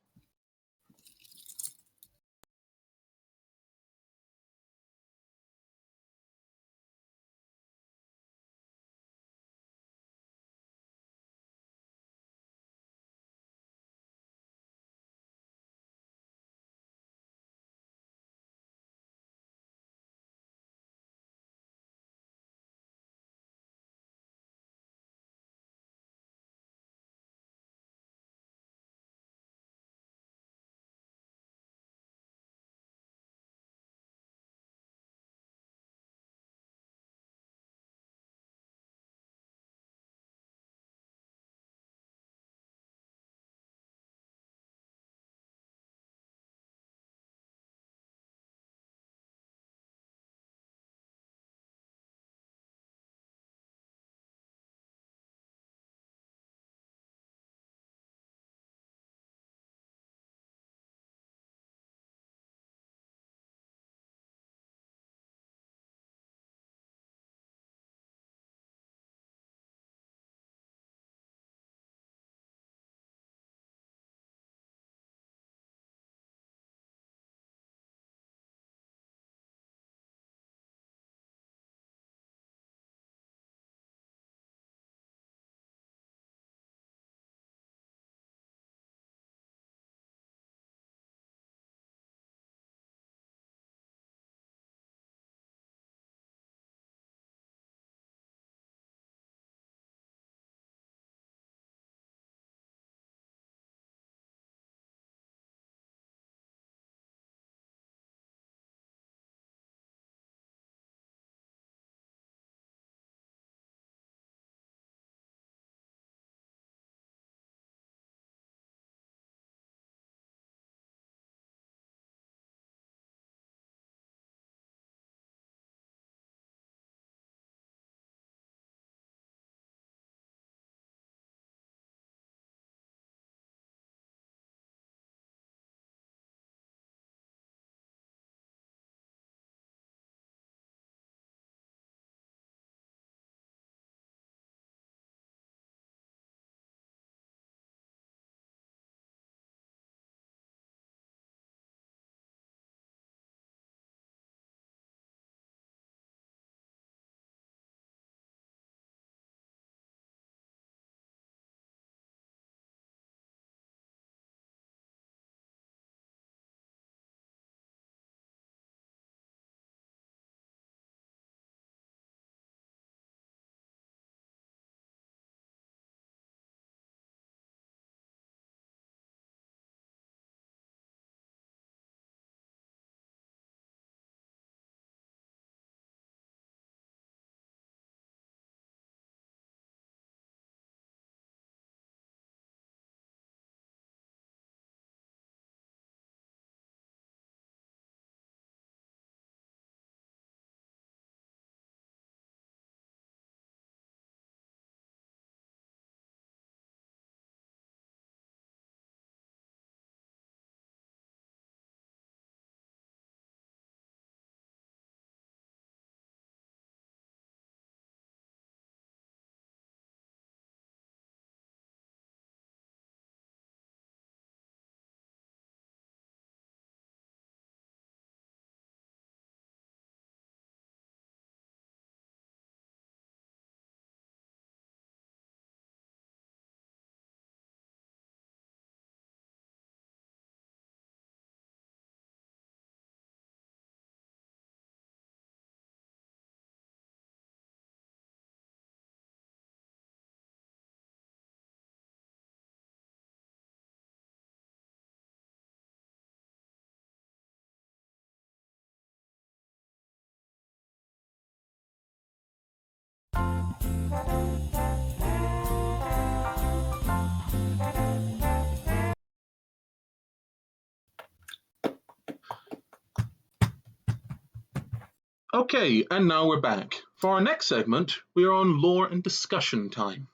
Okay, and now we're back. For our next segment, we are on lore and discussion time.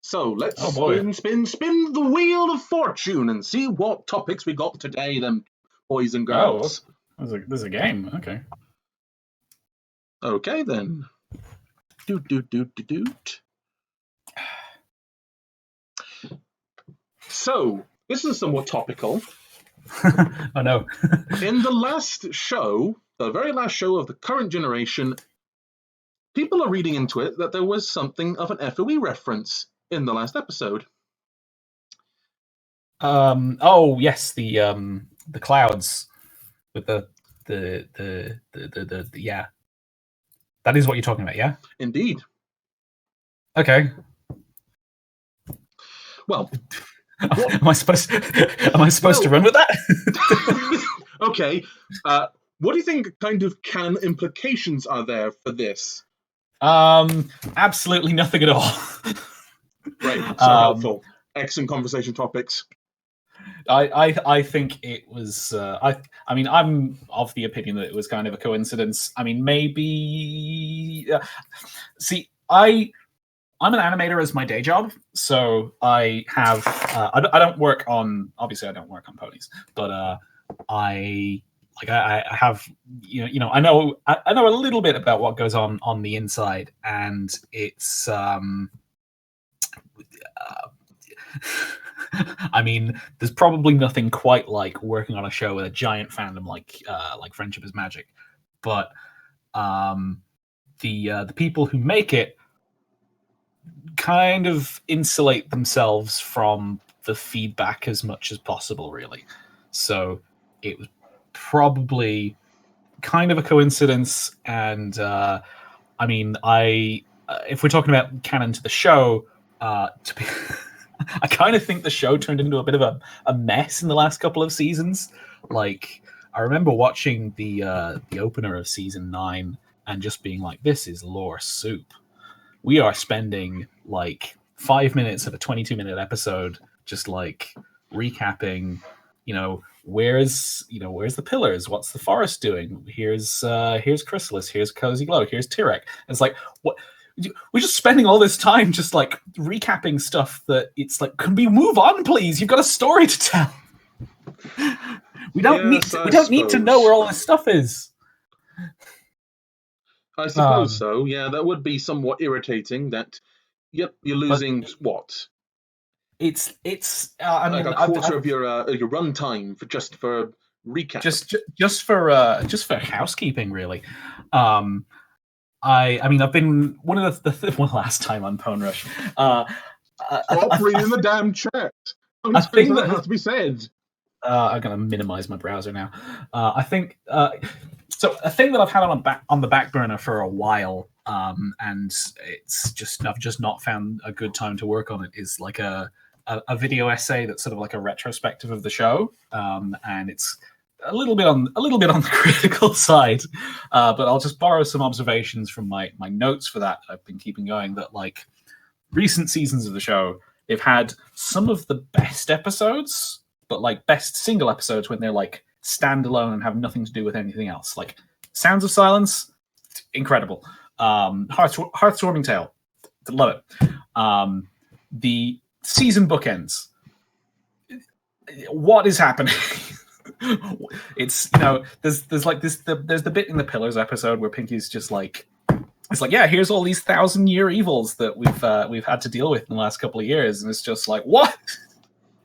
So let's spin the wheel of fortune and see what topics we got today, then, boys and girls. There's a game. Okay. Okay, then. So, this is somewhat topical. Oh, no. In the last show, the very last show of the current generation, people are reading into it that there was something of an FOE reference in the last episode. Oh, yes, the clouds with the yeah. That is what you're talking about, yeah? Indeed. Okay. Well, am I supposed to run with that? Okay. What do you think kind of canon implications are there for this? Absolutely nothing at all. Right. So helpful. Excellent conversation topics. I think it was. I mean, I'm of the opinion that it was kind of a coincidence. I mean, maybe. See, I'm an animator as my day job, so I have. I don't work on. Obviously, I don't work on ponies, but I have. You know. I know a little bit about what goes on the inside, and it's. I mean, there's probably nothing quite like working on a show with a giant fandom like Friendship is Magic, but the people who make it kind of insulate themselves from the feedback as much as possible, really. So it was probably kind of a coincidence, and I mean, if we're talking about canon to the show, to be. I kind of think the show turned into a bit of a mess in the last couple of seasons. Like, I remember watching the opener of season 9 and just being like, this is lore soup. We are spending like 5 minutes of a 22-minute episode just like recapping, where's the pillars? What's the forest doing? Here's Chrysalis, here's Cozy Glow, here's Tyrek. It's like, what? We're just spending all this time just like recapping stuff that it's like, can we move on, please? You've got a story to tell. We don't need to know where all this stuff is. I suppose so. Yeah, that would be somewhat irritating. That, yep, you're losing what? It's. I mean, a quarter of your run time for recap. Just for housekeeping, really. I mean, I've been one of the last time on Pwn Rush. Stop reading the damn chat. I think that has to be said. I'm going to minimize my browser now. I think so. A thing that I've had on the back burner for a while, and I've just not found a good time to work on it. Is like a video essay that's sort of like a retrospective of the show, and it's a little bit on the critical side, but I'll just borrow some observations from my notes for that I've been keeping going. That like recent seasons of the show, they've had some of the best episodes, but like best single episodes when they're like standalone and have nothing to do with anything else. Like Sounds of Silence, incredible. Heartwarming Tale, love it. The season bookends. What is happening? It's there's like this there's the bit in the Pillars episode where Pinky's just like, it's like, yeah, here's all these 1,000-year evils that we've had to deal with in the last couple of years, and it's just like, what?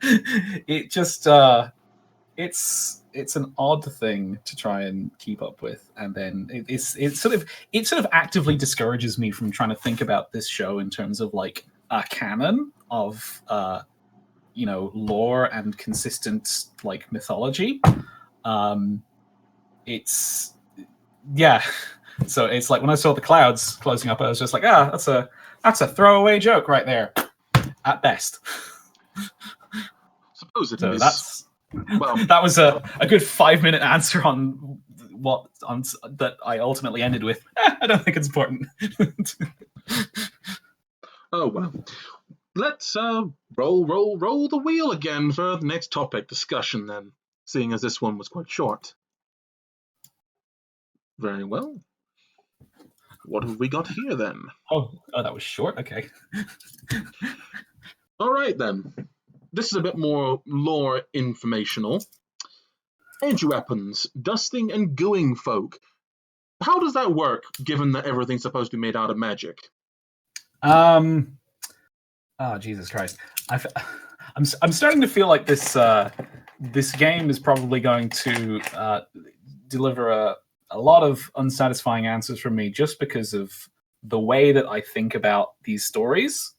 It just it's an odd thing to try and keep up with, and then it sort of actively discourages me from trying to think about this show in terms of like a canon of lore and consistent like mythology. It's so it's like when I saw the clouds closing up, I was just like, that's a throwaway joke right there at best. Suppose it so is. That was a good 5-minute answer on that I ultimately ended with. I don't think it's important. Oh well. Let's roll the wheel again for the next topic discussion then, seeing as this one was quite short. Very well. what have we got here then? Oh, that was short. Okay. All right then. This is a bit more lore informational. Energy weapons, dusting and gooing folk. How does that work, given that everything's supposed to be made out of magic? Oh, Jesus Christ! I'm starting to feel like this game is probably going to deliver a lot of unsatisfying answers from me, just because of the way that I think about these stories,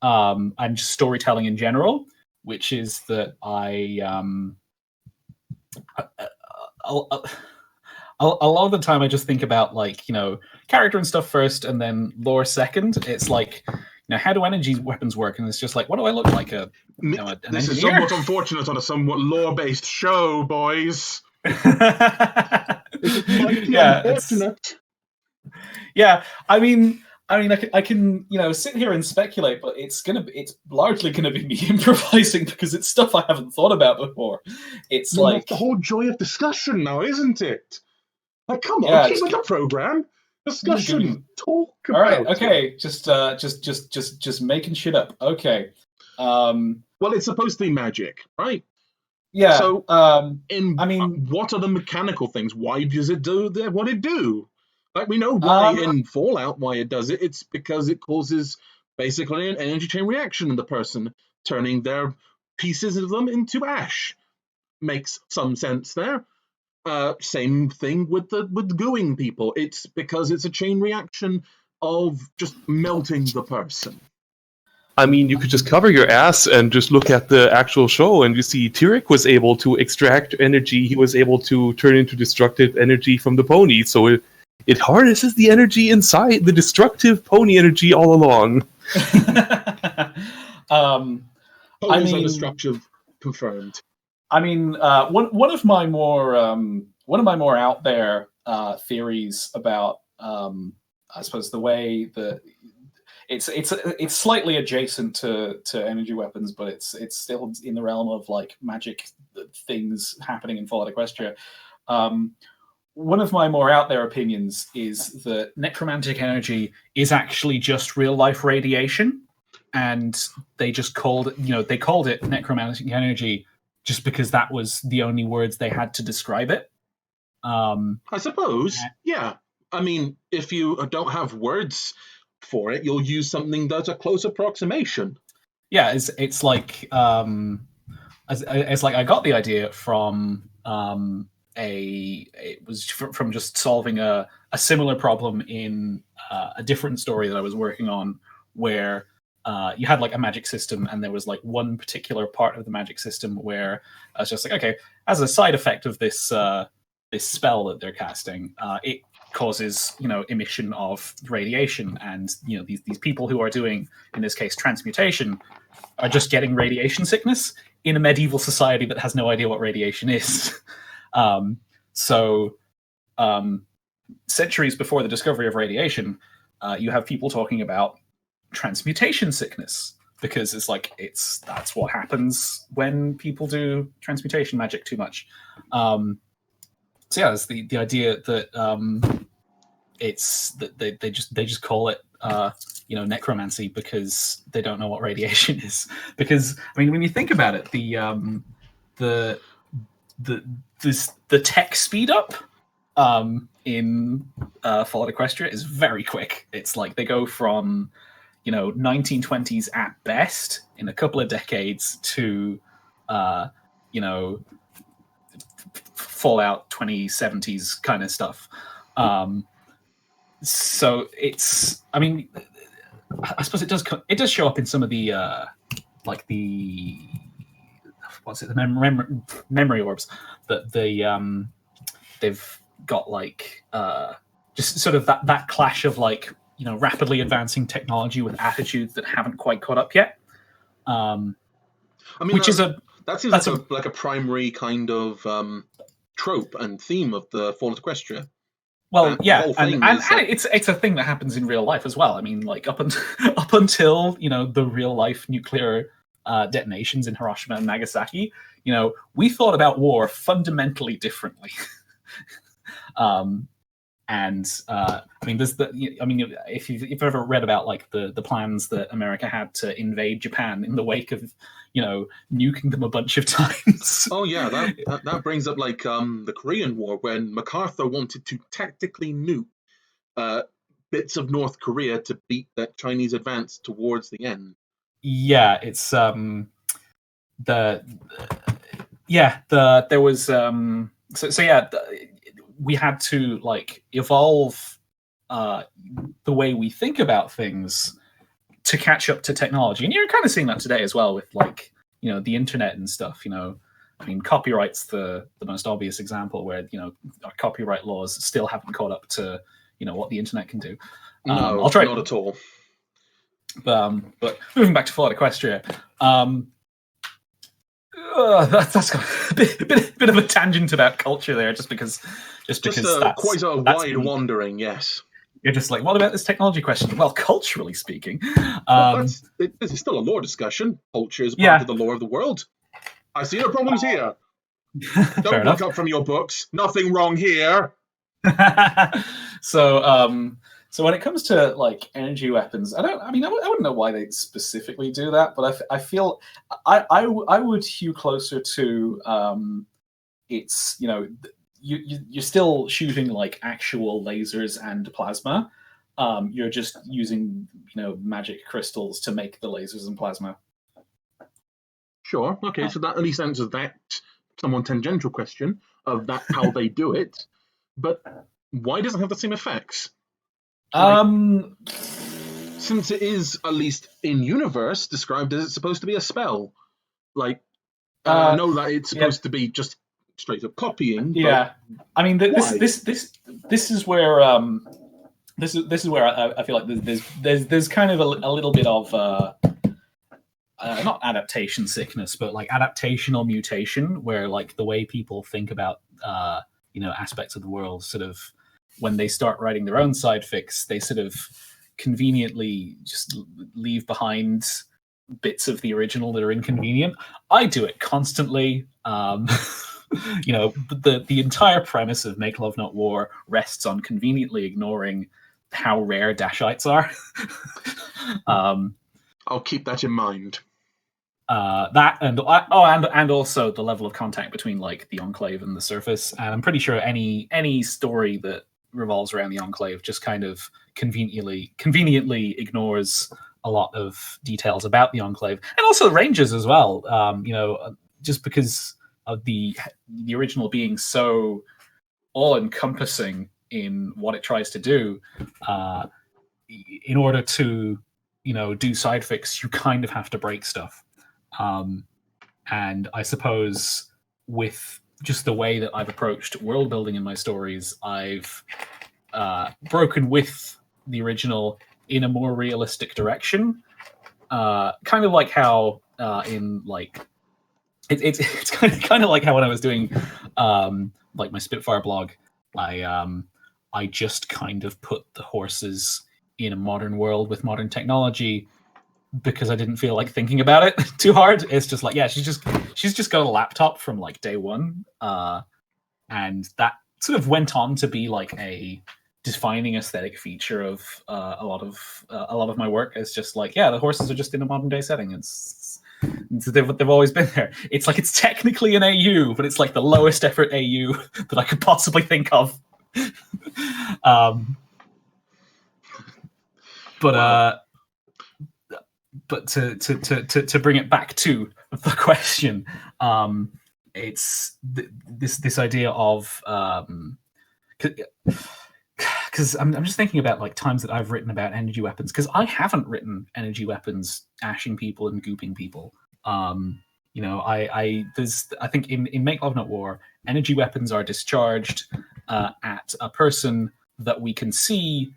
and just storytelling in general, which is that a lot of the time I just think about, like, character and stuff first and then lore second. It's like, how do energy weapons work? And it's just like, what do I look like? An This engineer? is somewhat unfortunate on a somewhat lore-based show, boys. Unfortunate. Yeah. I mean, I can sit here and speculate, but it's largely gonna be me improvising, because it's stuff I haven't thought about before. It's that's the whole joy of discussion now, isn't it? Like, come on, keep with the program. Discussion. Talk about All right, okay. it. Just making shit up. Okay. Well, it's supposed to be magic, right? Yeah. So, what are the mechanical things? Why does it do what it do? Like, we know why in Fallout why it does it. It's because it causes basically an energy chain reaction in the person, turning their pieces of them into ash. Makes some sense there. Same thing with gooing people. It's because it's a chain reaction of just melting the person. I mean, you could just cover your ass and just look at the actual show, and you see Tyrek was able to extract energy. He was able to turn into destructive energy from the pony, so it harnesses the energy inside, the destructive pony energy all along. Ponies are destructive, confirmed. I mean, one of my more out there theories about, I suppose, the way that it's slightly adjacent to energy weapons, but it's still in the realm of, like, magic things happening in Fallout Equestria. One of my more out there opinions is that necromantic energy is actually just real life radiation, and they just called it necromantic energy just because that was the only words they had to describe it. I suppose, yeah. I mean, if you don't have words for it, you'll use something that's a close approximation. Yeah, it's like it's like I got the idea from it was from just solving a similar problem in a different story that I was working on, where you had, like, a magic system, and there was, like, one particular part of the magic system where I was just like, okay, as a side effect of this this spell that they're casting, it causes emission of radiation, and these people who are doing, in this case, transmutation, are just getting radiation sickness in a medieval society that has no idea what radiation is. Centuries before the discovery of radiation, you have people talking about transmutation sickness, because it's like that's what happens when people do transmutation magic too much. So yeah, it's the idea that it's that they just call it necromancy because they don't know what radiation is. Because, I mean, when you think about it, the tech speed up in Fallout Equestria is very quick. It's like they go from 1920s at best in a couple of decades to Fallout 2070s kind of stuff. So it's, I mean, I suppose it does show up in some of the like the memory orbs that they've got, like just sort of that clash of, like, rapidly advancing technology with attitudes that haven't quite caught up yet. I mean, that seems like a primary kind of trope and theme of the Fallout Equestria. Well, yeah, and it's a thing that happens in real life as well. I mean, like, up until the real life nuclear detonations in Hiroshima and Nagasaki, we thought about war fundamentally differently. And I mean, if you've ever read about like the plans that America had to invade Japan in the wake of, nuking them a bunch of times. Oh yeah, that brings up like the Korean War, when MacArthur wanted to tactically nuke bits of North Korea to beat that Chinese advance towards the end. Yeah, it's there was we had to like evolve the way we think about things to catch up to technology, and you're kind of seeing that today as well with like the internet and stuff. I mean, copyright's the most obvious example where our copyright laws still haven't caught up to what the internet can do. No, I'll try not at all. But moving back to Florida Equestria, that's got a bit of a tangent about culture there, just because that's quite a wide wandering. Yes, you're just like, what about this technology question? Well, culturally speaking, this is still a lore discussion. Culture is part of the lore of the world. I see no problems here. Don't look up from your books. Nothing wrong here. So when it comes to like energy weapons, I wouldn't know why they specifically do that, but I feel I would hew closer to it's you're still shooting like actual lasers and plasma. You're just using magic crystals to make the lasers and plasma. Sure. Okay. So that at least answers that somewhat tangential question of that how they do it. But why does it have the same effects? Since it is, at least in universe, described as it's supposed to be a spell. Like, I know that it's supposed to be just straight up copying. Yeah, I mean, this is where this is where I feel like there's kind of a little bit of not adaptation sickness, but like adaptational mutation, where like the way people think about aspects of the world sort of, when they start writing their own side fics, they sort of conveniently just leave behind bits of the original that are inconvenient. I do it constantly. The entire premise of Make Love Not War rests on conveniently ignoring how rare Dashites are. I'll keep that in mind. That and also the level of contact between like the Enclave and the surface. And I'm pretty sure any story that revolves around the Enclave just kind of conveniently ignores a lot of details about the Enclave, and also the Rangers as well. Just because of the original being so all-encompassing in what it tries to do, in order to do side fics, you kind of have to break stuff. And I suppose with just the way that I've approached world building in my stories, I've broken with the original in a more realistic direction. Kind of like how in like it's kind of like how when I was doing like my Spitfire blog, I just kind of put the horses in a modern world with modern technology, because I didn't feel like thinking about it too hard. It's just like, she's just got a laptop from like day one, and that sort of went on to be like a defining aesthetic feature of a lot of my work. It's just like, the horses are just in a modern day setting. They've always been there. It's like, it's technically an AU, but it's like the lowest effort AU that I could possibly think of. But to bring it back to the question, it's this idea of because I'm just thinking about like times that I've written about energy weapons, because I haven't written energy weapons ashing people and gooping people. I think in Make Love Not War, energy weapons are discharged at a person that we can see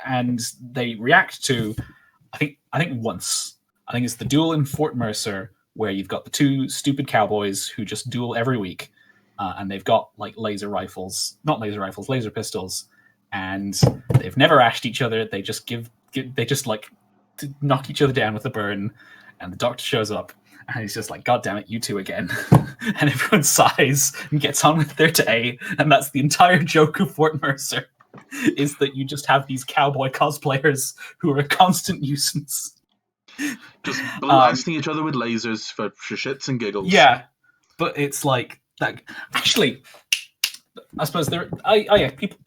and they react to. I think once. I think it's the duel in Fort Mercer, where you've got the two stupid cowboys who just duel every week, and they've got like laser pistols, and they've never ashed each other. They just they just like knock each other down with a burn, and the doctor shows up, and he's just like, God damn it, you two again. And everyone sighs and gets on with their day, and that's the entire joke of Fort Mercer. is that you just have these cowboy cosplayers who are a constant nuisance. Just blasting each other with lasers for shits and giggles. Yeah, but it's like that. Actually, I suppose there. People.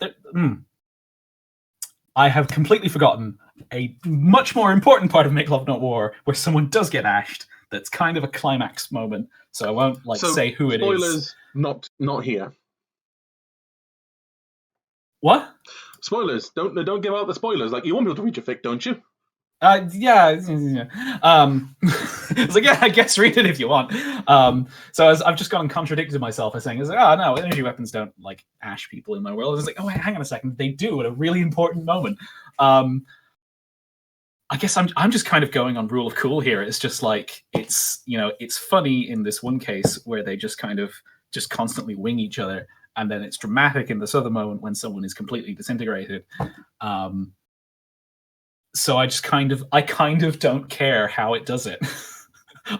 I have completely forgotten a much more important part of Make Love Not War, where someone does get ashed. That's kind of a climax moment. So I won't say who it is. Spoilers, not here. What? Spoilers. Don't give out the spoilers. Like, you want people to read your fic, don't you? Yeah. It's like, yeah, I guess read it if you want. So I've just gone and contradicted myself by saying, no, energy weapons don't like ash people in my world. It's like, oh, hang on a second, they do at a really important moment. I guess I'm just kind of going on rule of cool here. It's just like it's funny in this one case where they just kind of just constantly wing each other, and then it's dramatic in this other moment when someone is completely disintegrated. So I kind of don't care how it does it.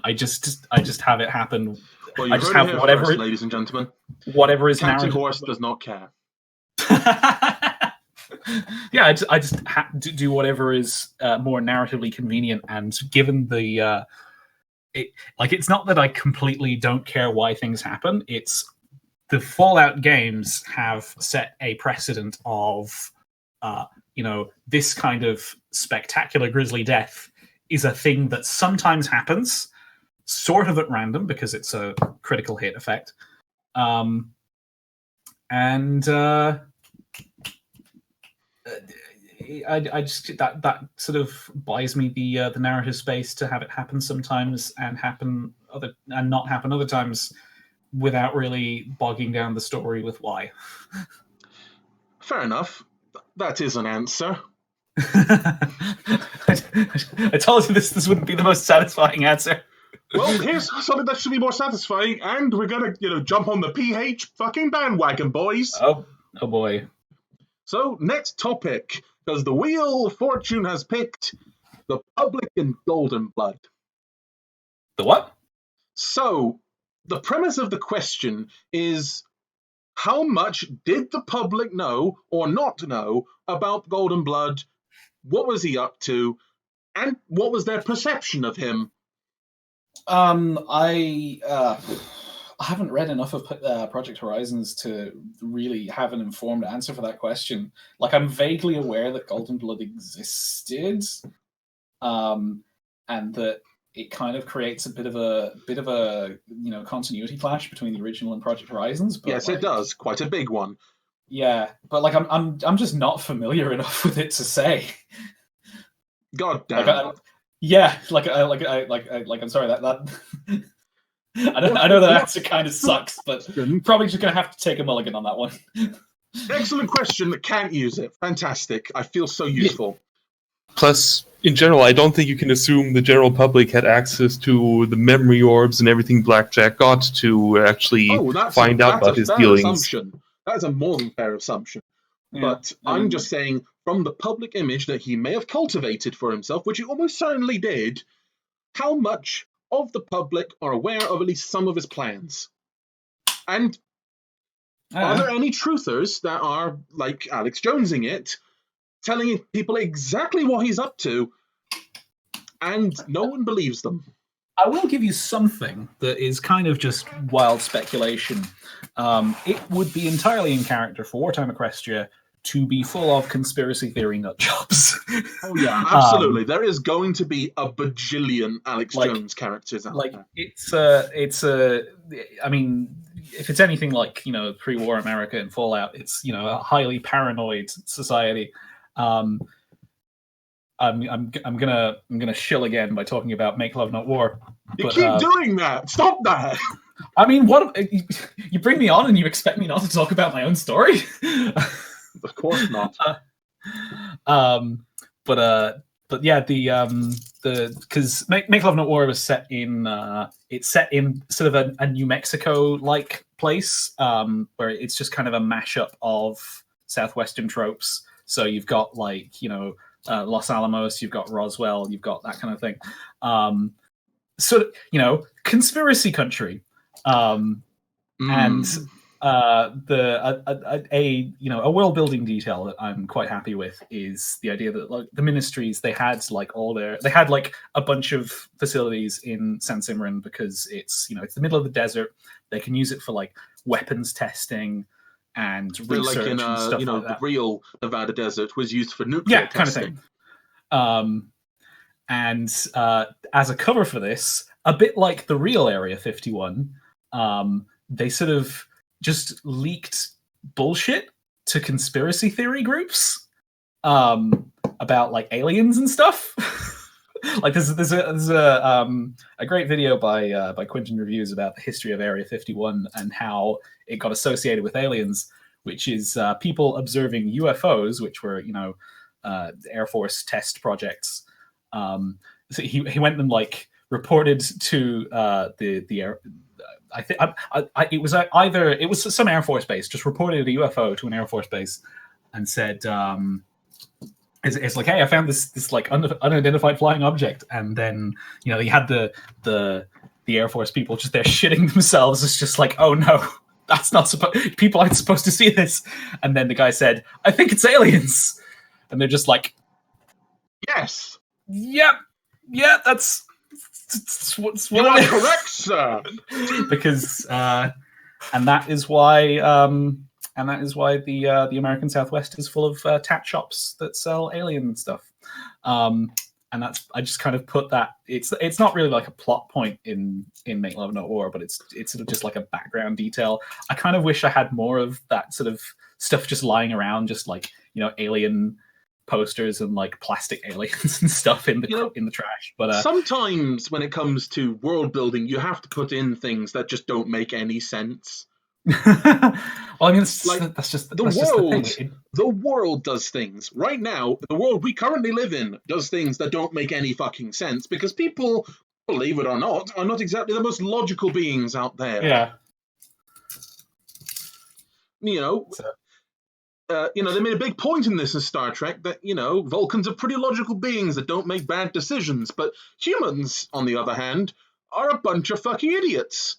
I just have it happen. Well, I just have whatever, first, ladies and gentlemen. Whatever is CaptainHoers does not care. Yeah, I just do whatever is more narratively convenient, and given the it's not that I completely don't care why things happen. It's the Fallout games have set a precedent of this kind of spectacular grisly death is a thing that sometimes happens, sort of at random because it's a critical hit effect, I just that sort of buys me the narrative space to have it happen sometimes and not happen other times without really bogging down the story with why. Fair enough. That is an answer. I told you this wouldn't be the most satisfying answer. Well, here's something that should be more satisfying, and we're gonna jump on the PH fucking bandwagon, boys. Oh boy. So next topic, because the Wheel of Fortune has picked the public and Golden Blood. The what? So the premise of the question is, how much did the public know or not know about Golden Blood? What was he up to? And what was their perception of him? I haven't read enough of Project Horizons to really have an informed answer for that question. Like, I'm vaguely aware that Golden Blood existed, and that it kind of creates a bit of a continuity clash between the original and Project Horizons. But yes, it does. Quite a big one. Yeah, but like I'm just not familiar enough with it to say. God damn. I'm sorry that. I know that answer kind of sucks, but probably just gonna have to take a mulligan on that one. Excellent question. Can't use it. Fantastic. I feel so useful. Plus, in general, I don't think you can assume the general public had access to the memory orbs and everything Blackjack got to actually find out about his dealings. Assumption. That is a more than fair assumption. Yeah, but I'm just saying, from the public image that he may have cultivated for himself, which he almost certainly did, how much of the public are aware of at least some of his plans? And are there any truthers that are, like Alex Jonesing it, telling people exactly what he's up to, and no one believes them? I will give you something that is kind of just wild speculation. It would be entirely in character for Wartime Equestria to be full of conspiracy theory nut jobs. Oh yeah, absolutely. There is going to be a bajillion Alex Jones characters out there. I mean, if it's anything like pre-war America and Fallout, it's a highly paranoid society. I'm gonna shill again by talking about Make Love Not War. You keep doing that. Stop that. I mean, what you bring me on and you expect me not to talk about my own story? Of course not. But yeah, because Make Love Not War was set in sort of a New Mexico like place, where it's just kind of a mashup of Southwestern tropes. So you've got Los Alamos, you've got Roswell, you've got that kind of thing. Conspiracy country. And a world building detail that I'm quite happy with is the idea that like the ministries they had like a bunch of facilities in San Simran because it's the middle of the desert. They can use it for like weapons testing and research like in and stuff like that. The real Nevada desert was used for nuclear testing. Kind of thing. And as a cover for this, a bit like the real Area 51, they sort of just leaked bullshit to conspiracy theory groups about like aliens and stuff. Like there's a great video by Quentin Reviews about the history of Area 51 and how it got associated with aliens, which is people observing UFOs, which were Air Force test projects. So he went and like reported to the air. It was some Air Force base just reported a UFO to an Air Force base and said it's like, hey, I found this like unidentified flying object, and then you had the Air Force people just there shitting themselves. It's just like, oh no, that's not supposed. People aren't supposed to see this. And then the guy said, I think it's aliens, and they're just like, yes, yep, yeah, that's what you are correct, sir. Because and that is why the American Southwest is full of tat shops that sell alien stuff. And that's, I just kind of put that, it's not really like a plot point in Make Love Not War, but it's sort of just like a background detail. I kind of wish I had more of that sort of stuff just lying around, just like alien posters and like plastic aliens and stuff in the trash. But sometimes when it comes to world building, you have to put in things that just don't make any sense. Well, I mean, that's just the thing. The world does things right now. The world we currently live in does things that don't make any fucking sense because people, believe it or not, are not exactly the most logical beings out there. Yeah. They made a big point in this in Star Trek that, Vulcans are pretty logical beings that don't make bad decisions, but humans, on the other hand, are a bunch of fucking idiots.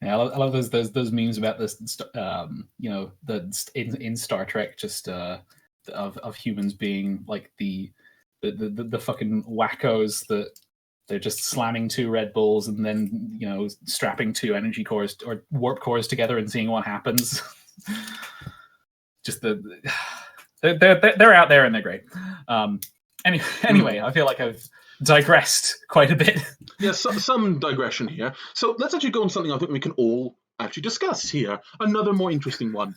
Yeah, I love those memes about this, in Star Trek, just of humans being like the fucking wackos that they're just slamming 2 Red Bulls and then strapping 2 energy cores or warp cores together and seeing what happens. Just they're out there and they're great. Anyway, I feel like I've digressed quite a bit. Yeah, some digression here. So let's actually go on something I think we can all actually discuss here. Another more interesting one.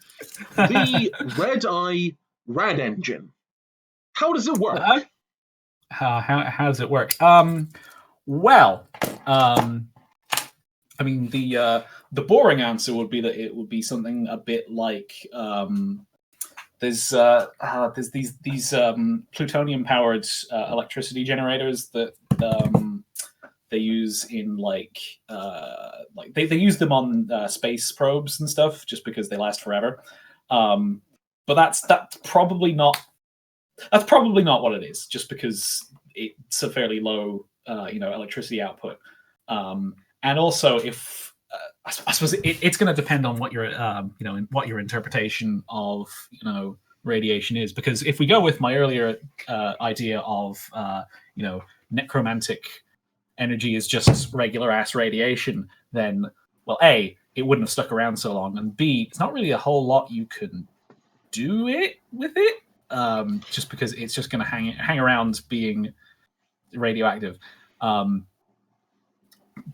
The Red Eye rad engine. How does it work? How does it work? Well, I mean, the boring answer would be that it would be something a bit like there's these plutonium powered electricity generators that they use in they use them on space probes and stuff just because they last forever. But that's probably not what it is, just because it's a fairly low electricity output. And also, if I suppose it's going to depend on what your what your interpretation of radiation is. Because if we go with my earlier idea of necromantic energy is just regular ass radiation, then well, A, it wouldn't have stuck around so long, and B, it's not really a whole lot you can do with it, just because it's just going to hang around being radioactive.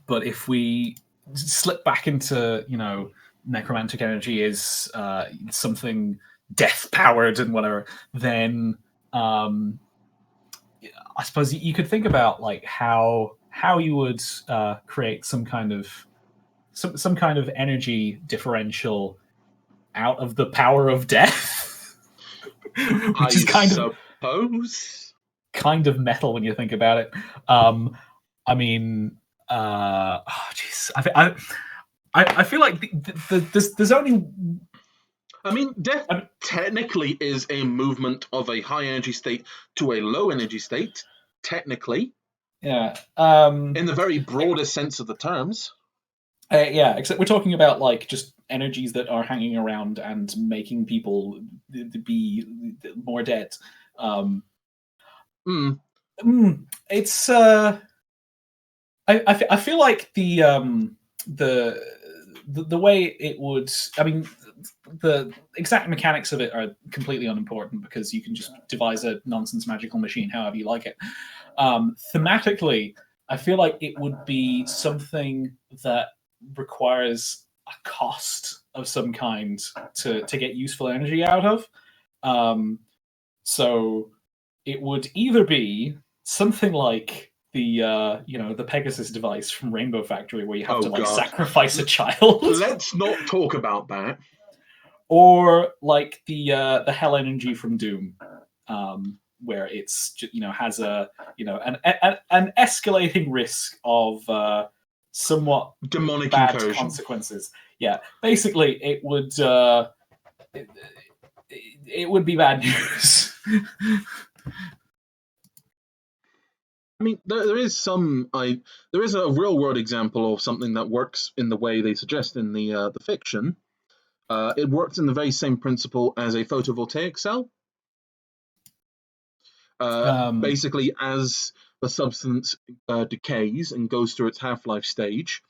But if we slip back into, necromantic energy is something death-powered and whatever, then I suppose you could think about like how you would create some kind of energy differential out of the power of death, which is kind of metal when you think about it. I mean. Jeez. I feel like there's only. I mean, death technically is a movement of a high energy state to a low energy state. Technically, yeah. In the very broadest sense of the terms. Yeah, except we're talking about like just energies that are hanging around and making people be more dead. It's I feel like the way it would. I mean, the exact mechanics of it are completely unimportant because you can just devise a nonsense magical machine however you like it. Thematically, I feel like it would be something that requires a cost of some kind to get useful energy out of. So it would either be something like the Pegasus device from Rainbow Factory, where you have to sacrifice a child. Let's not talk about that. Or like the Hell Energy from Doom, where it's has an escalating risk of somewhat demonic bad incursion consequences. Yeah, basically it would it would be bad news. I mean, there is a real world example of something that works in the way they suggest in the fiction. It works in the very same principle as a photovoltaic cell. Basically, as the substance decays and goes through its half-life stage.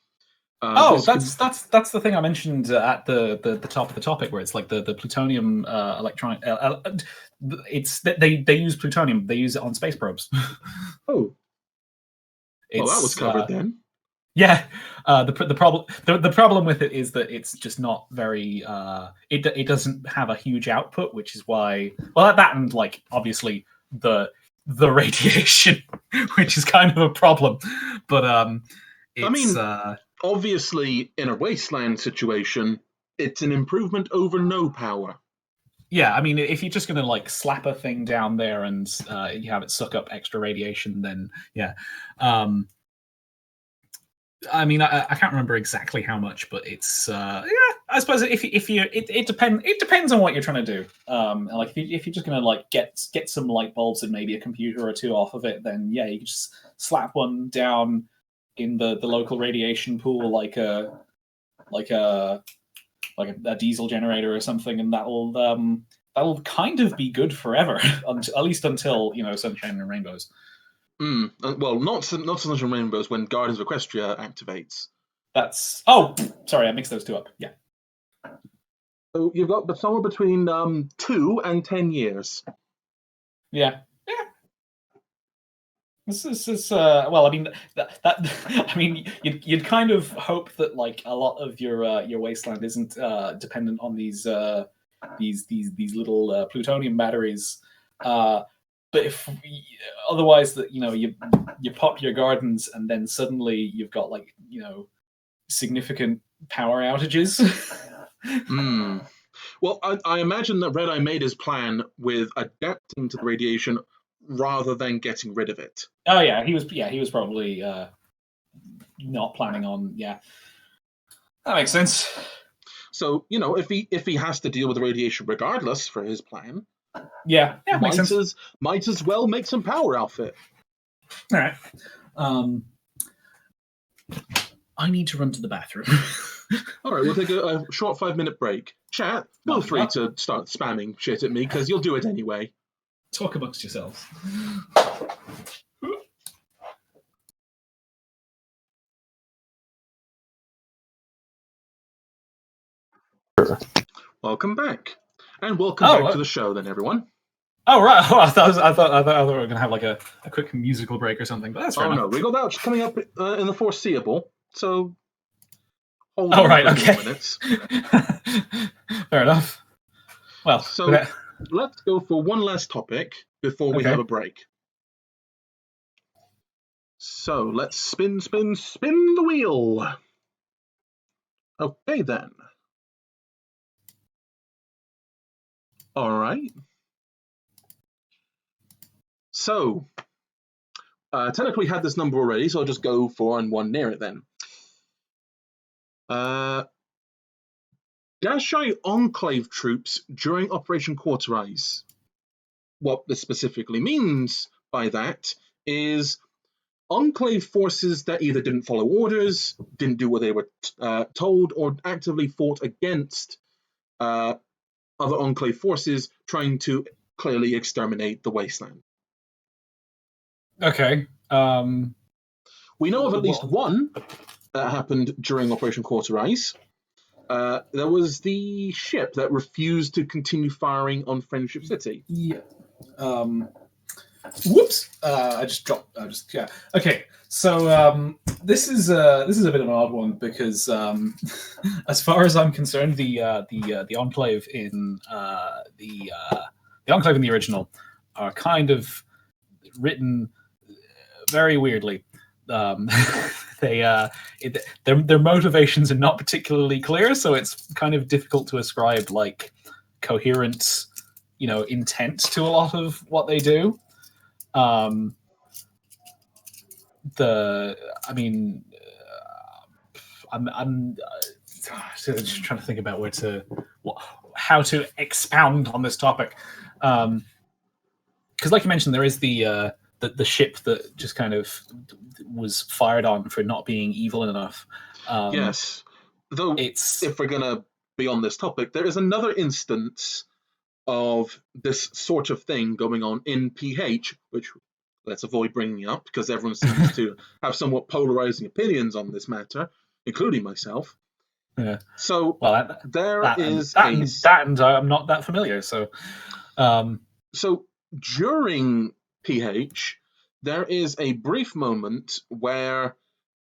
That's the thing I mentioned at the top of the topic, where it's like the plutonium electron. They use plutonium. They use it on space probes. Oh, well, that was covered then. Yeah, the problem with it is that it's just not very. It doesn't have a huge output, which is why. Well, that and like obviously the radiation, which is kind of a problem. But obviously, in a Wasteland situation, it's an improvement over no power. Yeah, I mean, if you're just going to like slap a thing down there and you have it suck up extra radiation, then yeah. I mean, I can't remember exactly how much, but it's I suppose it depends on what you're trying to do. Like if you're just going to like get some light bulbs and maybe a computer or two off of it, then yeah, you can just slap one down in the local radiation pool like a diesel generator or something, and that'll kind of be good forever, at least until Sunshine and Rainbows. Well, not Sunshine and Rainbows when Guardians of Equestria activates. Sorry, I mixed those two up. Yeah. So you've got somewhere between 2 and 10 years. Yeah. This is well. I mean that. I mean, you'd kind of hope that like a lot of your Wasteland isn't dependent on these little plutonium batteries. But if otherwise, that you pop your gardens and then suddenly you've got like significant power outages. Well, I imagine that Red Eye made his plan with adapting to the radiation rather than getting rid of it. Oh yeah, he was probably not planning on. Yeah, that makes sense. So if he has to deal with the radiation regardless for his plan. Yeah, makes sense. Might as well make some power outfit. All right. I need to run to the bathroom. All right, we'll take a short 5-minute break. Chat, feel free to start spamming shit at me because you'll do it anyway. Talk amongst yourselves. Welcome back. And welcome back to the show, then, everyone. Oh right! Oh, I thought we were going to have like a quick musical break or something, but that's fair enough. No, we got that coming up in the foreseeable. So, hold on right, okay. Minutes. Fair enough. Well, so let's go for one last topic before we have a break. So let's spin the wheel. Okay then. All right. So, technically we had this number already, so I'll just go 4 and 1 near it then. Dashai Enclave troops during Operation Cauterize. What this specifically means by that is Enclave forces that either didn't follow orders, didn't do what they were told, or actively fought against other Enclave forces trying to clearly exterminate the Wasteland. Okay. We know of at least one that happened during Operation Quarterize. There was the ship that refused to continue firing on Friendship City. Yeah. Whoops! I just dropped. Yeah. Okay. So this is a bit of an odd one because, as far as I'm concerned, the Enclave in the Enclave in the original are kind of written very weirdly. Their motivations are not particularly clear, so it's kind of difficult to ascribe like coherent, intent to a lot of what they do. I'm just trying to think about how to expound on this topic, because, like you mentioned, there is the ship that just kind of was fired on for not being evil enough. Yes, though if we're gonna be on this topic, there is another instance of this sort of thing going on in PH, which let's avoid bringing up because everyone seems to have somewhat polarizing opinions on this matter, including myself. Yeah. So I'm not that familiar. So, so during PH, there is a brief moment where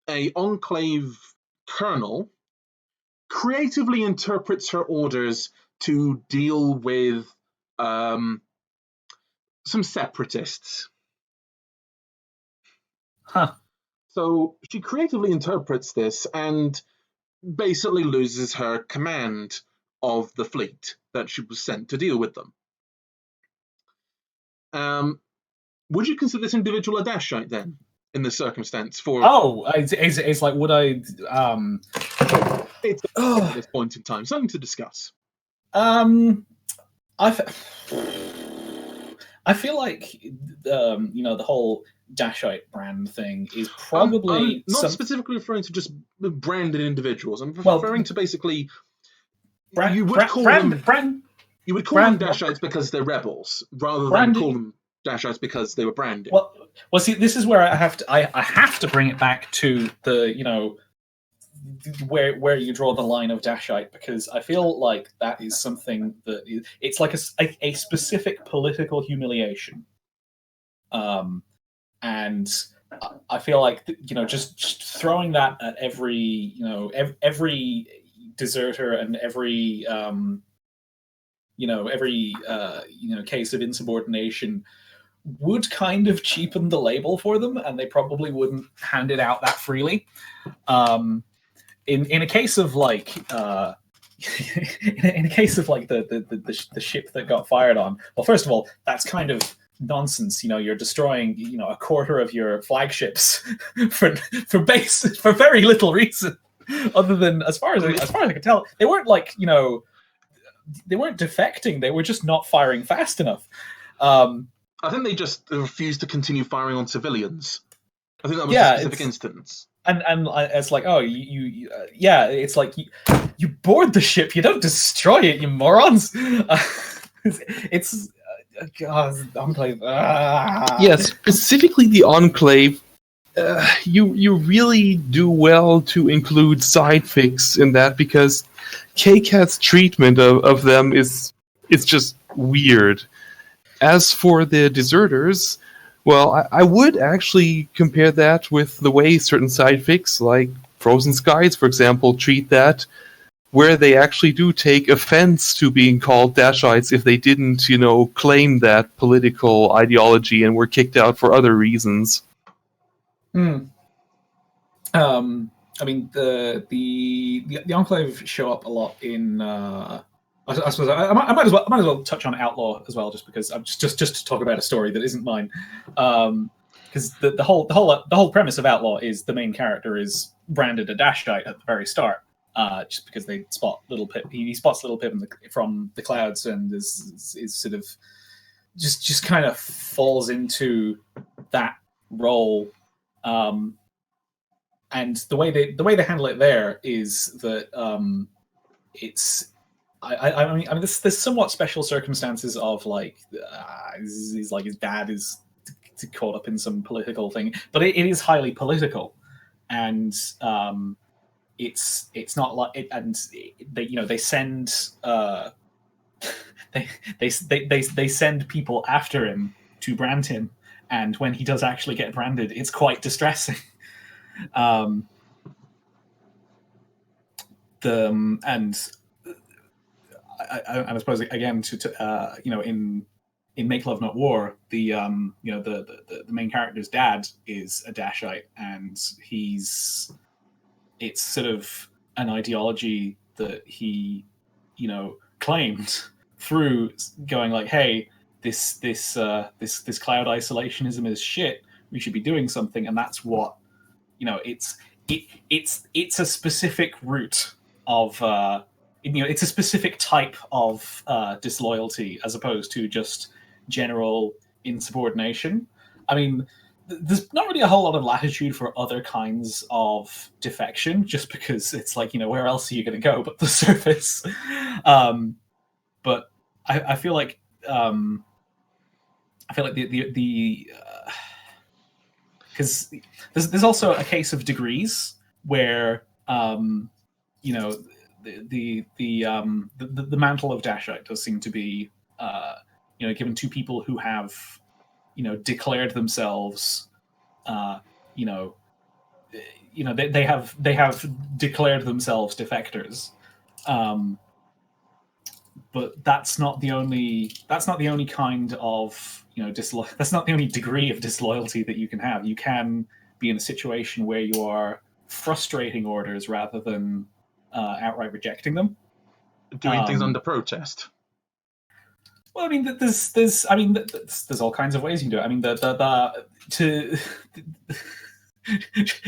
a Enclave colonel creatively interprets her orders to deal with some separatists. Huh. So she creatively interprets this and basically loses her command of the fleet that she was sent to deal with them. Would you consider this individual a Dashite then, in this circumstance? It's like, would I? It's at this point in time something to discuss. I feel like the whole Dashite brand thing is probably I'm not specifically referring to just branded individuals. I'm referring to basically you would call them Dashites because they're rebels, rather than call them Dashites because they were branded. Well, see, this is where I have to bring it back to the where you draw the line of Dashite, because I feel like that is something that it's like a specific political humiliation, and I feel like just throwing that at every every deserter and every case of insubordination would kind of cheapen the label for them, and they probably wouldn't hand it out that freely. In a case of like in a case of like the ship that got fired on, well, first of all, that's kind of nonsense. You're destroying a quarter of your flagships for very little reason, other than as far as I can tell, they weren't like they weren't defecting, they were just not firing fast enough. I think they just refused to continue firing on civilians. I think that was a specific instance. And it's like, it's like you board the ship, you don't destroy it, you morons. It's God, Enclave. Yes, specifically the Enclave. You really do well to include Sidefix in that, because K-Cat's treatment of them is just weird. As for the deserters, well, I would actually compare that with the way certain Sidefix, like Frozen Skies, for example, treat that, where they actually do take offense to being called Dashites if they didn't, claim that political ideology and were kicked out for other reasons. I mean, the Enclave show up a lot in. I suppose I might as well touch on Outlaw as well, just because I'm just to talk about a story that isn't mine. Because the whole premise of Outlaw is the main character is branded a Dashite at the very start, just because they spot Little Pip. He spots Little Pip from the clouds and is sort of just kind of falls into that role And the way they handle it there is that it's I mean there's somewhat special circumstances of like he's like his dad is caught up in some political thing, but it is highly political, and it's not like it, and they send they send people after him to brand him, and when he does actually get branded, it's quite distressing. And I suppose again to in Make Love Not War, the main character's dad is a Dashite, and it's sort of an ideology that he claimed through going like, hey, this cloud isolationism is shit, we should be doing something. And that's what it's a specific route of it's a specific type of disloyalty as opposed to just general insubordination. I mean, there's not really a whole lot of latitude for other kinds of defection, just because it's like, where else are you going to go but the surface? But I feel like the because there's also a case of degrees where the mantle of Dashite does seem to be given to people who have declared themselves they have declared themselves defectors, but that's not the only kind of that's not the only degree of disloyalty that you can have. You can be in a situation where you are frustrating orders rather than outright rejecting them, doing things under protest. Well, I mean, there's all kinds of ways you can do it. I mean,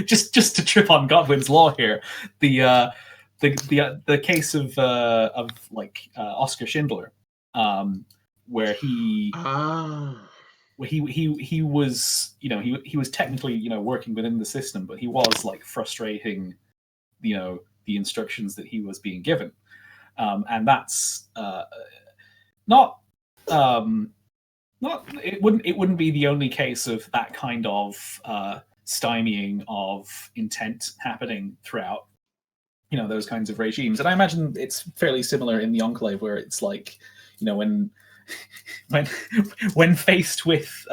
just to trip on Godwin's law here, the case of Oscar Schindler, where he was he was technically working within the system, but he was like frustrating the instructions that he was being given, and that's not it wouldn't be the only case of that kind of stymieing of intent happening throughout those kinds of regimes. And I imagine it's fairly similar in the Enclave, where it's like when faced with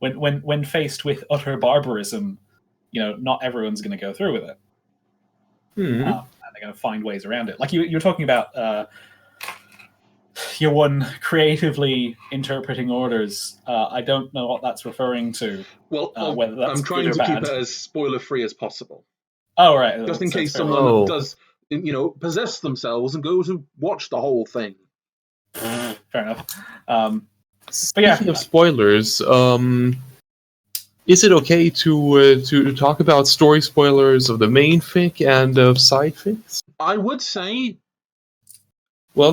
when faced with utter barbarism, not everyone's going to go through with it. And they're going to find ways around it. Like you're talking about your one creatively interpreting orders. I don't know what that's referring to. Well, whether that's I'm trying to bad. keep it as spoiler-free as possible. Oh, right. Just in case someone does, possess themselves and go to watch the whole thing. Fair enough. Speaking of spoilers, is it okay to talk about story spoilers of the main fic and of side fics? I would say. Well,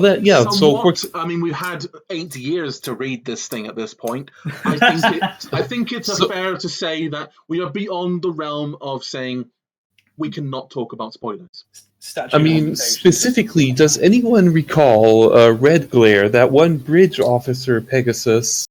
somewhat. So I mean, we've had 8 years to read this thing at this point. I think it's fair to say that we are beyond the realm of saying we cannot talk about spoilers. I mean, specifically, does anyone recall Red Glare, that one bridge officer Pegasus,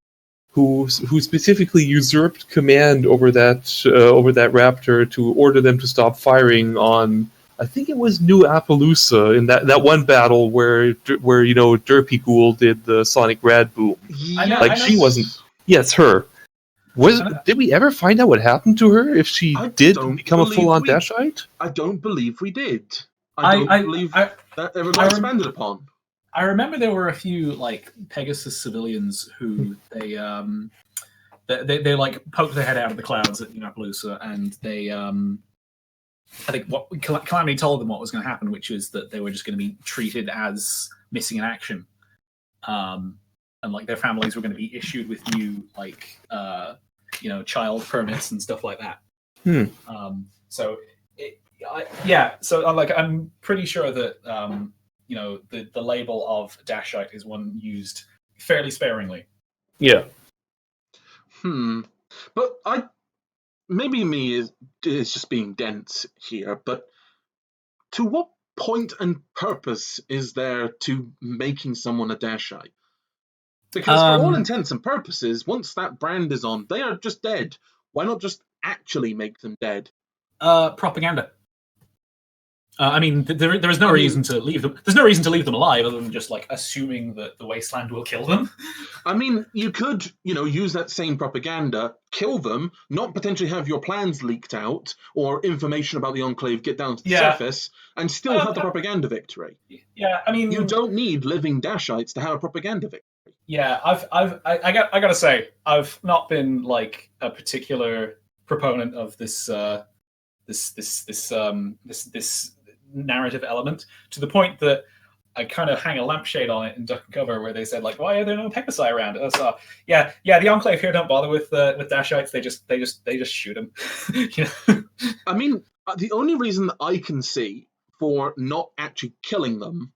who specifically usurped command over that raptor to order them to stop firing on? I think it was New Appaloosa in that one battle where Derpy Ghoul did the Sonic Rad Boom. Yeah, she wasn't. Yes, her. Did we ever find out what happened to her? If she did become a full-on Dashite? I don't believe we did. I don't believe that ever got expanded upon. I remember there were a few Pegasus civilians who they poked their head out of the clouds at New Appaloosa, and they I think what Calamity told them what was going to happen, which was that they were just going to be treated as missing in action, and their families were going to be issued with new child permits and stuff like that. So I'm pretty sure that the label of Dashite is one used fairly sparingly. Yeah. But maybe me is just being dense here, but to what point and purpose is there to making someone a Dashite? Because for all intents and purposes, once that brand is on, they are just dead. Why not just actually make them dead? Propaganda. I mean, there is no reason to leave them. There's no reason to leave them alive other than just like assuming that the Wasteland will kill them. I mean, you could, use that same propaganda, kill them, not potentially have your plans leaked out or information about the Enclave get down to the surface, and still have the propaganda victory. Yeah, I mean, you don't need living Dashites to have a propaganda victory. Yeah, I gotta say, I've not been like a particular proponent of this narrative element, to the point that I kind of hang a lampshade on it in Duck and Cover, where they said like, why are there no Pegasi around? So yeah, the Enclave here don't bother with Dashites. They just shoot them. I mean, the only reason that I can see for not actually killing them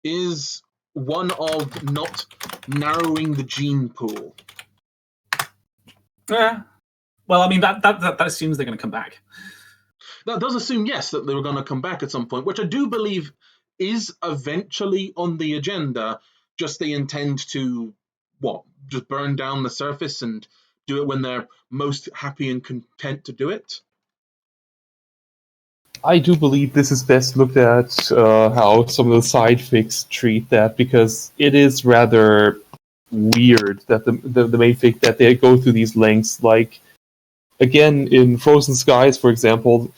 is one of not narrowing the gene pool. Yeah. Well, I mean that assumes they're going to come back. That does assume, yes, that they were going to come back at some point, which I do believe is eventually on the agenda. Just they intend to, just burn down the surface and do it when they're most happy and content to do it? I do believe this is best looked at how some of the side fics treat that, because it is rather weird that the main fic that they go through these lengths. Like, again, in Frozen Skies, for example,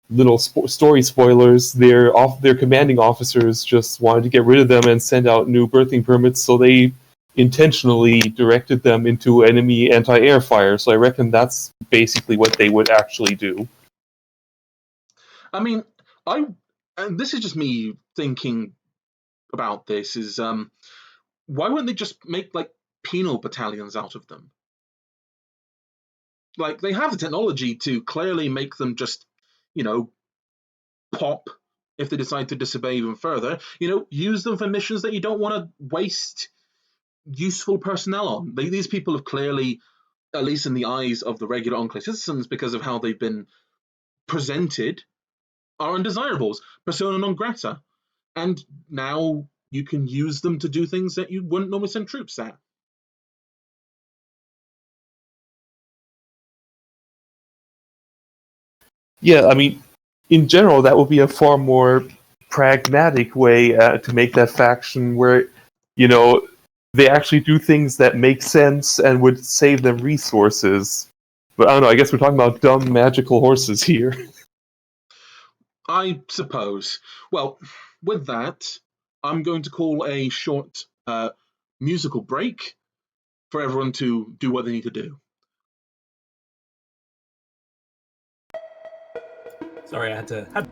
little story spoilers, their commanding officers just wanted to get rid of them and send out new birthing permits, so they intentionally directed them into enemy anti-air fire. So I reckon that's basically what they would actually do. I mean, and this is just me thinking about this, is why wouldn't they just make like penal battalions out of them? Like, they have the technology to clearly make them just, pop if they decide to disobey even further. Use them for missions that you don't want to waste useful personnel on. These people have clearly, at least in the eyes of the regular Enclave citizens, because of how they've been presented, are undesirables, persona non grata. And now you can use them to do things that you wouldn't normally send troops at. Yeah, I mean, in general, that would be a far more pragmatic way to make that faction where, they actually do things that make sense and would save them resources. But I don't know, I guess we're talking about dumb magical horses here. I suppose. Well, with that, I'm going to call a short musical break for everyone to do what they need to do. Sorry, I had to.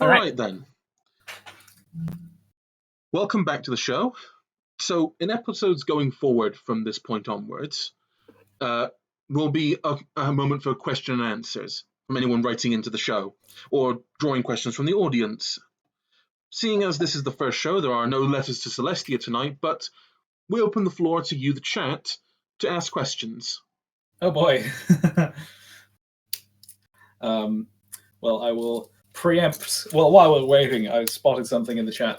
All right then. Welcome back to the show. So, in episodes going forward from this point onwards, will be a moment for question and answers from anyone writing into the show or drawing questions from the audience. Seeing as this is the first show, there are no letters to Celestia tonight, but we open the floor to you, the chat, to ask questions. Oh boy. Well, I will preempt. Well, while we're waiting, I spotted something in the chat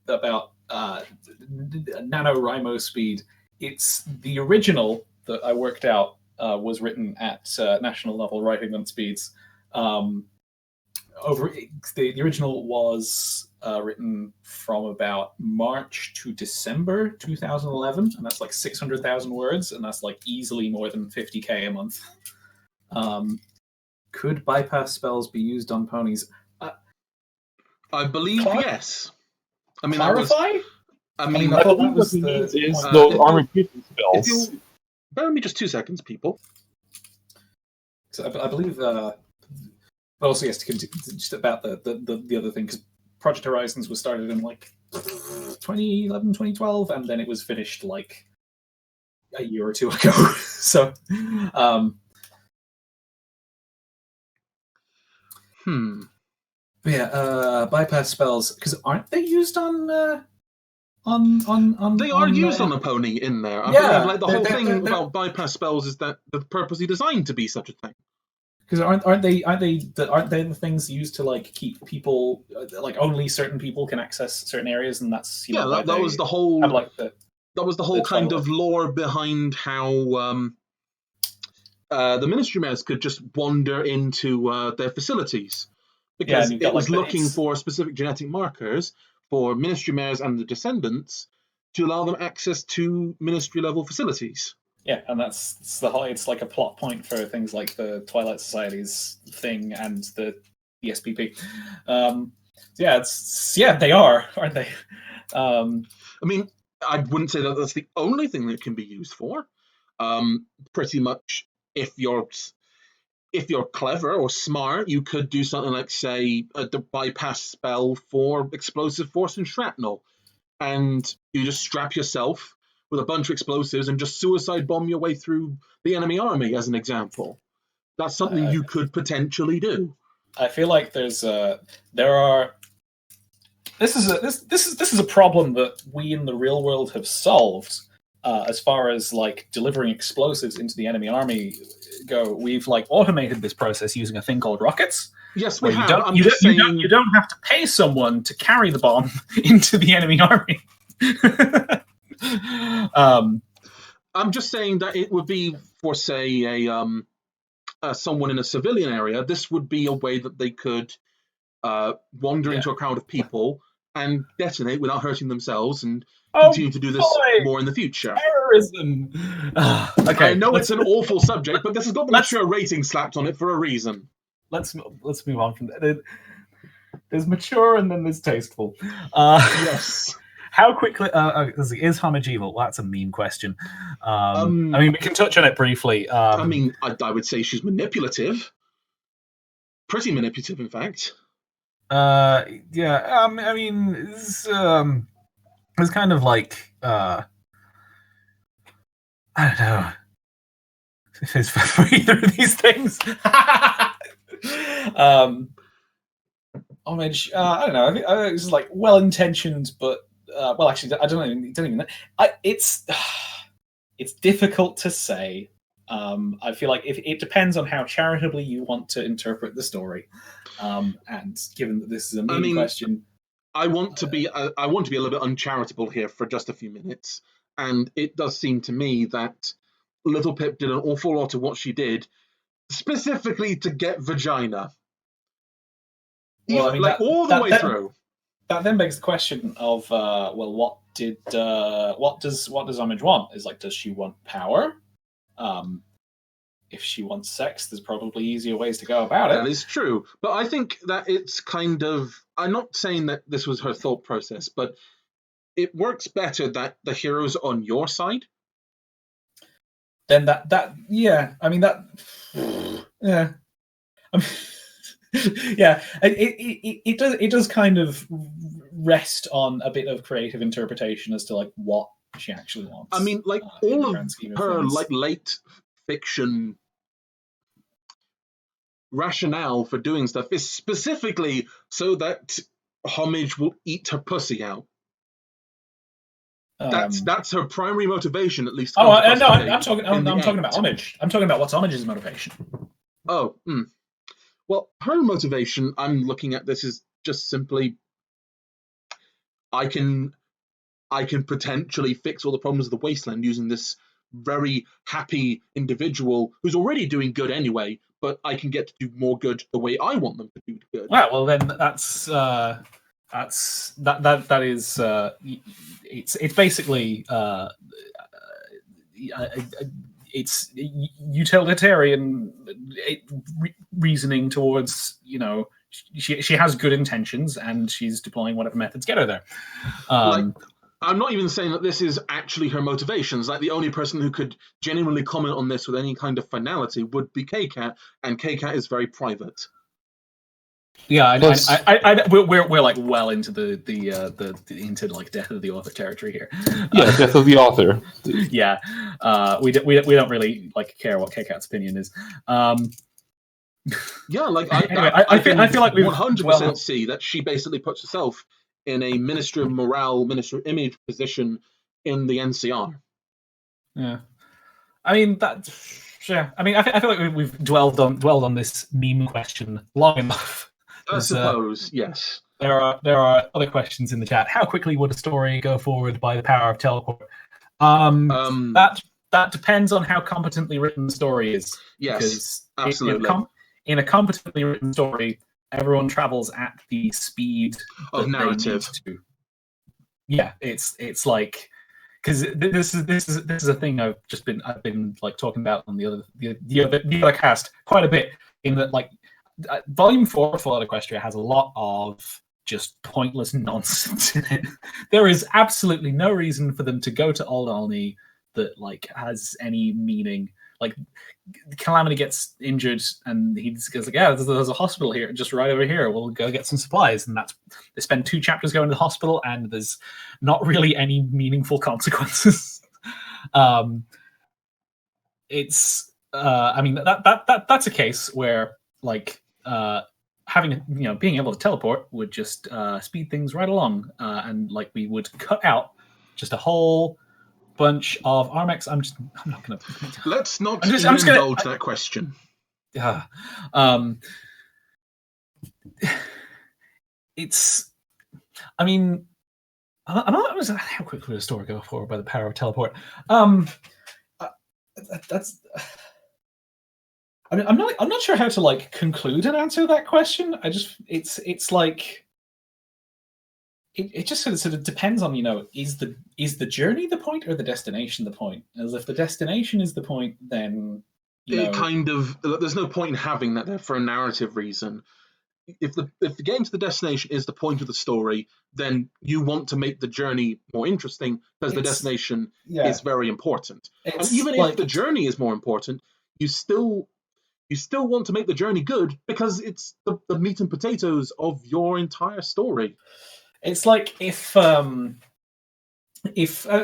about NaNoWriMo speed. It's the original that I worked out was written at national level writing on speeds. The original was written from about March to December 2011, and that's like 600,000 words, and that's like easily more than 50k a month. Could bypass spells be used on ponies? I believe yes. I mean, clarify? I mean, I believe what he means is no armor piercing spells. Bear with me just 2 seconds, people. So I believe. But also, yes, to continue, just about the other thing, because Project Horizons was started in like 2011, 2012, and then it was finished like a year or two ago. So, yeah, bypass spells, because aren't they used on? They are used on a pony in there. I believe, like the whole thing about bypass spells is that they're purposely designed to be such a thing. Because aren't they the things used to like keep people like only certain people can access certain areas, and that's that was the whole that was the whole kind of lore behind how the Ministry Mares could just wander into their facilities, because it was looking for specific genetic markers for Ministry Mares and the descendants to allow them access to Ministry level facilities. Yeah, and it's like a plot point for things like the Twilight Society's thing and the SPP. They are, aren't they? I mean, I wouldn't say that that's the only thing that it can be used for. Pretty much, if you're clever or smart, you could do something like, say, the bypass spell for explosive force and shrapnel, and you just strap yourself with a bunch of explosives and just suicide bomb your way through the enemy army, as an example. That's something you could potentially do. I feel like this is a problem that we in the real world have solved. As far as like delivering explosives into the enemy army go, we've like automated this process using a thing called rockets. Yes, we have. You don't have to pay someone to carry the bomb into the enemy army. I'm just saying that it would be for, say, someone in a civilian area. This would be a way that they could wander into a crowd of people and detonate without hurting themselves, and continue to do this more in the future. Terrorism. Okay, I know it's an awful subject, but this has got the mature rating slapped on it for a reason. Let's move on from that. There's mature and then there's tasteful. Yes. How quickly is homage evil? Well, that's a mean question. I mean, we can touch on it briefly. I mean, I would say she's manipulative. Pretty manipulative, in fact. I mean, it's kind of like I don't know if it's for either of these things. Homage, I don't know. I think it's like well-intentioned, but well, actually, I don't even know. It's difficult to say. I feel like it depends on how charitably you want to interpret the story. And given that this is a mean question, I want to be a little bit uncharitable here for just a few minutes, and it does seem to me that Little Pip did an awful lot of what she did specifically to get vagina. Well, I mean, all the way through. That then begs the question of, what does Homage want? Is like, does she want power? If she wants sex, there's probably easier ways to go about it. That is true. But I think that it's kind of... I'm not saying that this was her thought process, but it works better that the hero's on your side. Then yeah. I mean, that... Yeah. I mean, Yeah, it does kind of rest on a bit of creative interpretation as to like what she actually wants. I mean, like all of her like late fiction rationale for doing stuff is specifically so that Homage will eat her pussy out. That's her primary motivation, at least. Oh, no, I'm talking about Homage. I'm talking about what's Homage's motivation. Oh, well, her motivation, I'm looking at this, is just simply, I can potentially fix all the problems of the Wasteland using this very happy individual who's already doing good anyway, but I can get to do more good the way I want them to do good. Well, then that's it's basically it's utilitarian reasoning towards, you know, she has good intentions and she's deploying whatever methods get her there. I'm not even saying that this is actually her motivations. Like, the only person who could genuinely comment on this with any kind of finality would be K-Cat, and K-Cat is very private. Yeah, we're like well into the into like death of the author territory here. Yeah, death of the author. Yeah, we don't really like care what K-Cat's opinion is. Yeah, like anyway, I feel like we 100% see that she basically puts herself in a Minister of Morale, Minister of Image position in the NCR. Yeah, I mean that. Yeah, I mean I feel like we've dwelled on this meme question long enough. I suppose, yes. There are other questions in the chat. How quickly would a story go forward by the power of teleport? That depends on how competently written the story is. Yes, because absolutely. In a competently written story, everyone travels at the speed of narrative. They need to. Yeah, it's like, because this is a thing I've been like talking about on the other cast quite a bit, in that like Volume 4 of Fallout Equestria has a lot of just pointless nonsense in it. There is absolutely no reason for them to go to Old Olney that like has any meaning. Like, Calamity gets injured and he goes like, yeah, there's a hospital here, just right over here. We'll go get some supplies. And they spend 2 chapters going to the hospital and there's not really any meaningful consequences. It's I mean that's a case where like having, you know, being able to teleport would just speed things right along, and like we would cut out just a whole bunch of Armex. I'm not gonna. Let's not indulge that question. Yeah, it's. I mean, I'm not. How quickly would a story go forward by the power of teleport? That's. I mean, I'm not sure how to like conclude and answer that question. It's like it just sort of depends on, you know, is the journey the point or the destination the point? As if the destination is the point, then kind of, there's no point in having that there for a narrative reason. If the getting to the destination is the point of the story, then you want to make the journey more interesting because the destination is very important. And even if the journey is more important, you still want to make the journey good because it's the meat and potatoes of your entire story. It's like if I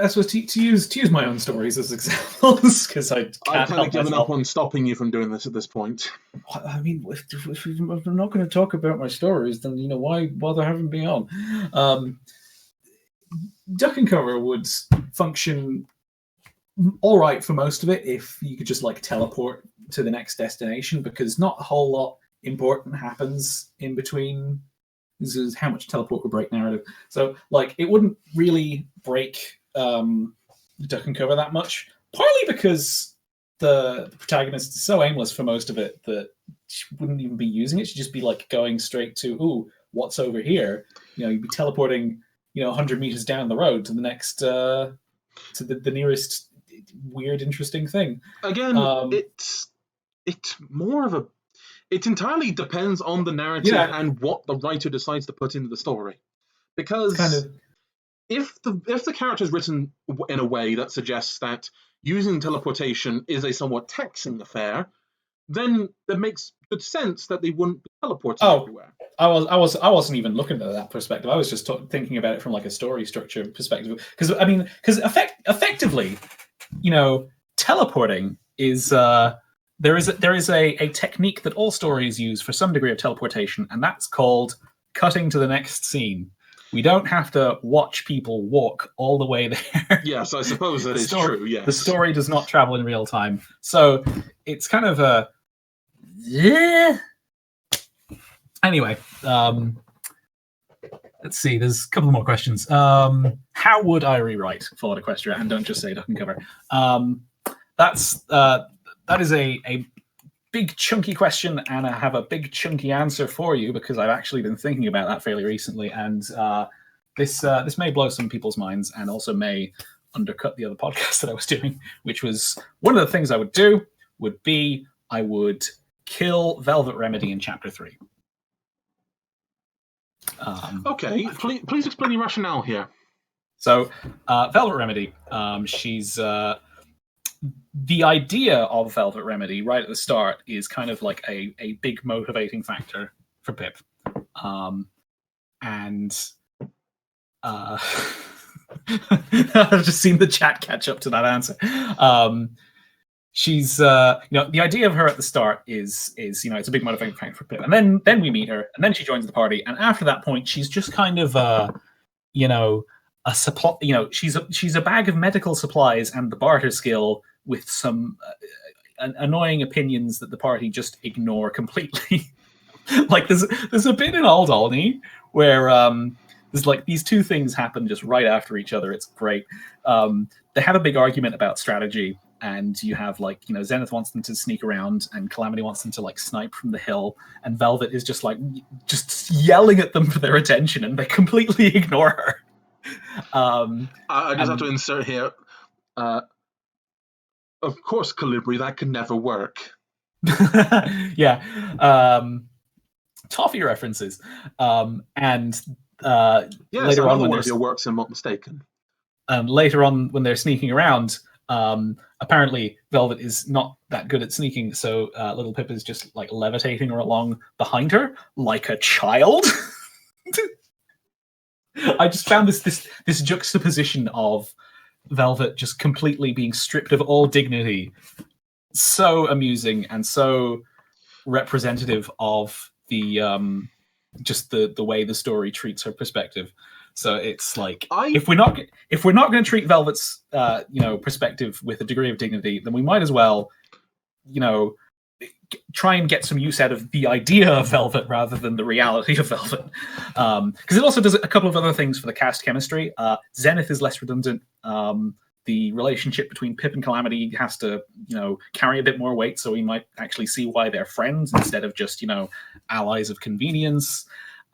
suppose to use my own stories as examples, because I've kind of given up on stopping you from doing this at this point. I mean, if I'm not going to talk about my stories, then, you know, why bother having me on? Duck and Cover would function all right for most of it if you could just like teleport to the next destination, because not a whole lot important happens in between. This is how much teleport would break narrative. So like it wouldn't really break Duck and Cover that much, partly because the protagonist is so aimless for most of it that she wouldn't even be using it. She'd just be like going straight to, ooh, what's over here? You know, you'd be teleporting, you know, 100 meters down the road to the next to the nearest weird, interesting thing. Again, it's more of a. It entirely depends on the narrative and what the writer decides to put into the story, because if the character is written in a way that suggests that using teleportation is a somewhat taxing affair, then it makes good sense that they wouldn't be teleporting Oh. everywhere. I wasn't even looking at that perspective. I was just thinking about it from like a story structure perspective. Because effectively, teleporting is there is a technique that all stories use for some degree of teleportation, and that's called cutting to the next scene. We don't have to watch people walk all the way there. Yes, I suppose that is true, yes. The story does not travel in real time. So it's kind of a... Yeah. Anyway, let's see. There's a couple more questions. How would I rewrite Fallout Equestria? And don't just say duck and cover. That is a big chunky question, and I have a big chunky answer for you because I've actually been thinking about that fairly recently, and this may blow some people's minds and also may undercut the other podcast that I was doing, which was one of the things I would do would be I would kill Velvet Remedy in Chapter 3. Okay, please explain your rationale here. So, Velvet Remedy, she's... the idea of Velvet Remedy right at the start is kind of like a big motivating factor for Pip. And I've just seen the chat catch up to that answer. She's the idea of her at the start is it's a big motivating factor for Pip. And then we meet her, and then she joins the party, and after that point she's just kind of a supply, she's a bag of medical supplies and the barter skill with some annoying opinions that the party just ignore completely. Like there's a bit in Old Olney where there's like these two things happen just right after each other. It's great. They have a big argument about strategy, and you have like Zenith wants them to sneak around, and Calamity wants them to like snipe from the hill, and Velvet is just yelling at them for their attention, and they completely ignore her. I just have to insert here. Of course, Calibri, that could never work. Yeah. Toffee references. And yes, later on, when one of your works, I'm not mistaken. Later on, when they're sneaking around, apparently Velvet is not that good at sneaking, so Little Pip is just like levitating her along behind her like a child. I just found this juxtaposition of Velvet just completely being stripped of all dignity so amusing and so representative of the just the way the story treats her perspective. So it's like if we're not going to treat Velvet's perspective with a degree of dignity, then we might as well try and get some use out of the idea of Velvet rather than the reality of Velvet. Because it also does a couple of other things for the cast chemistry. Zenith is less redundant. The relationship between Pip and Calamity has to, carry a bit more weight, so we might actually see why they're friends instead of just, allies of convenience.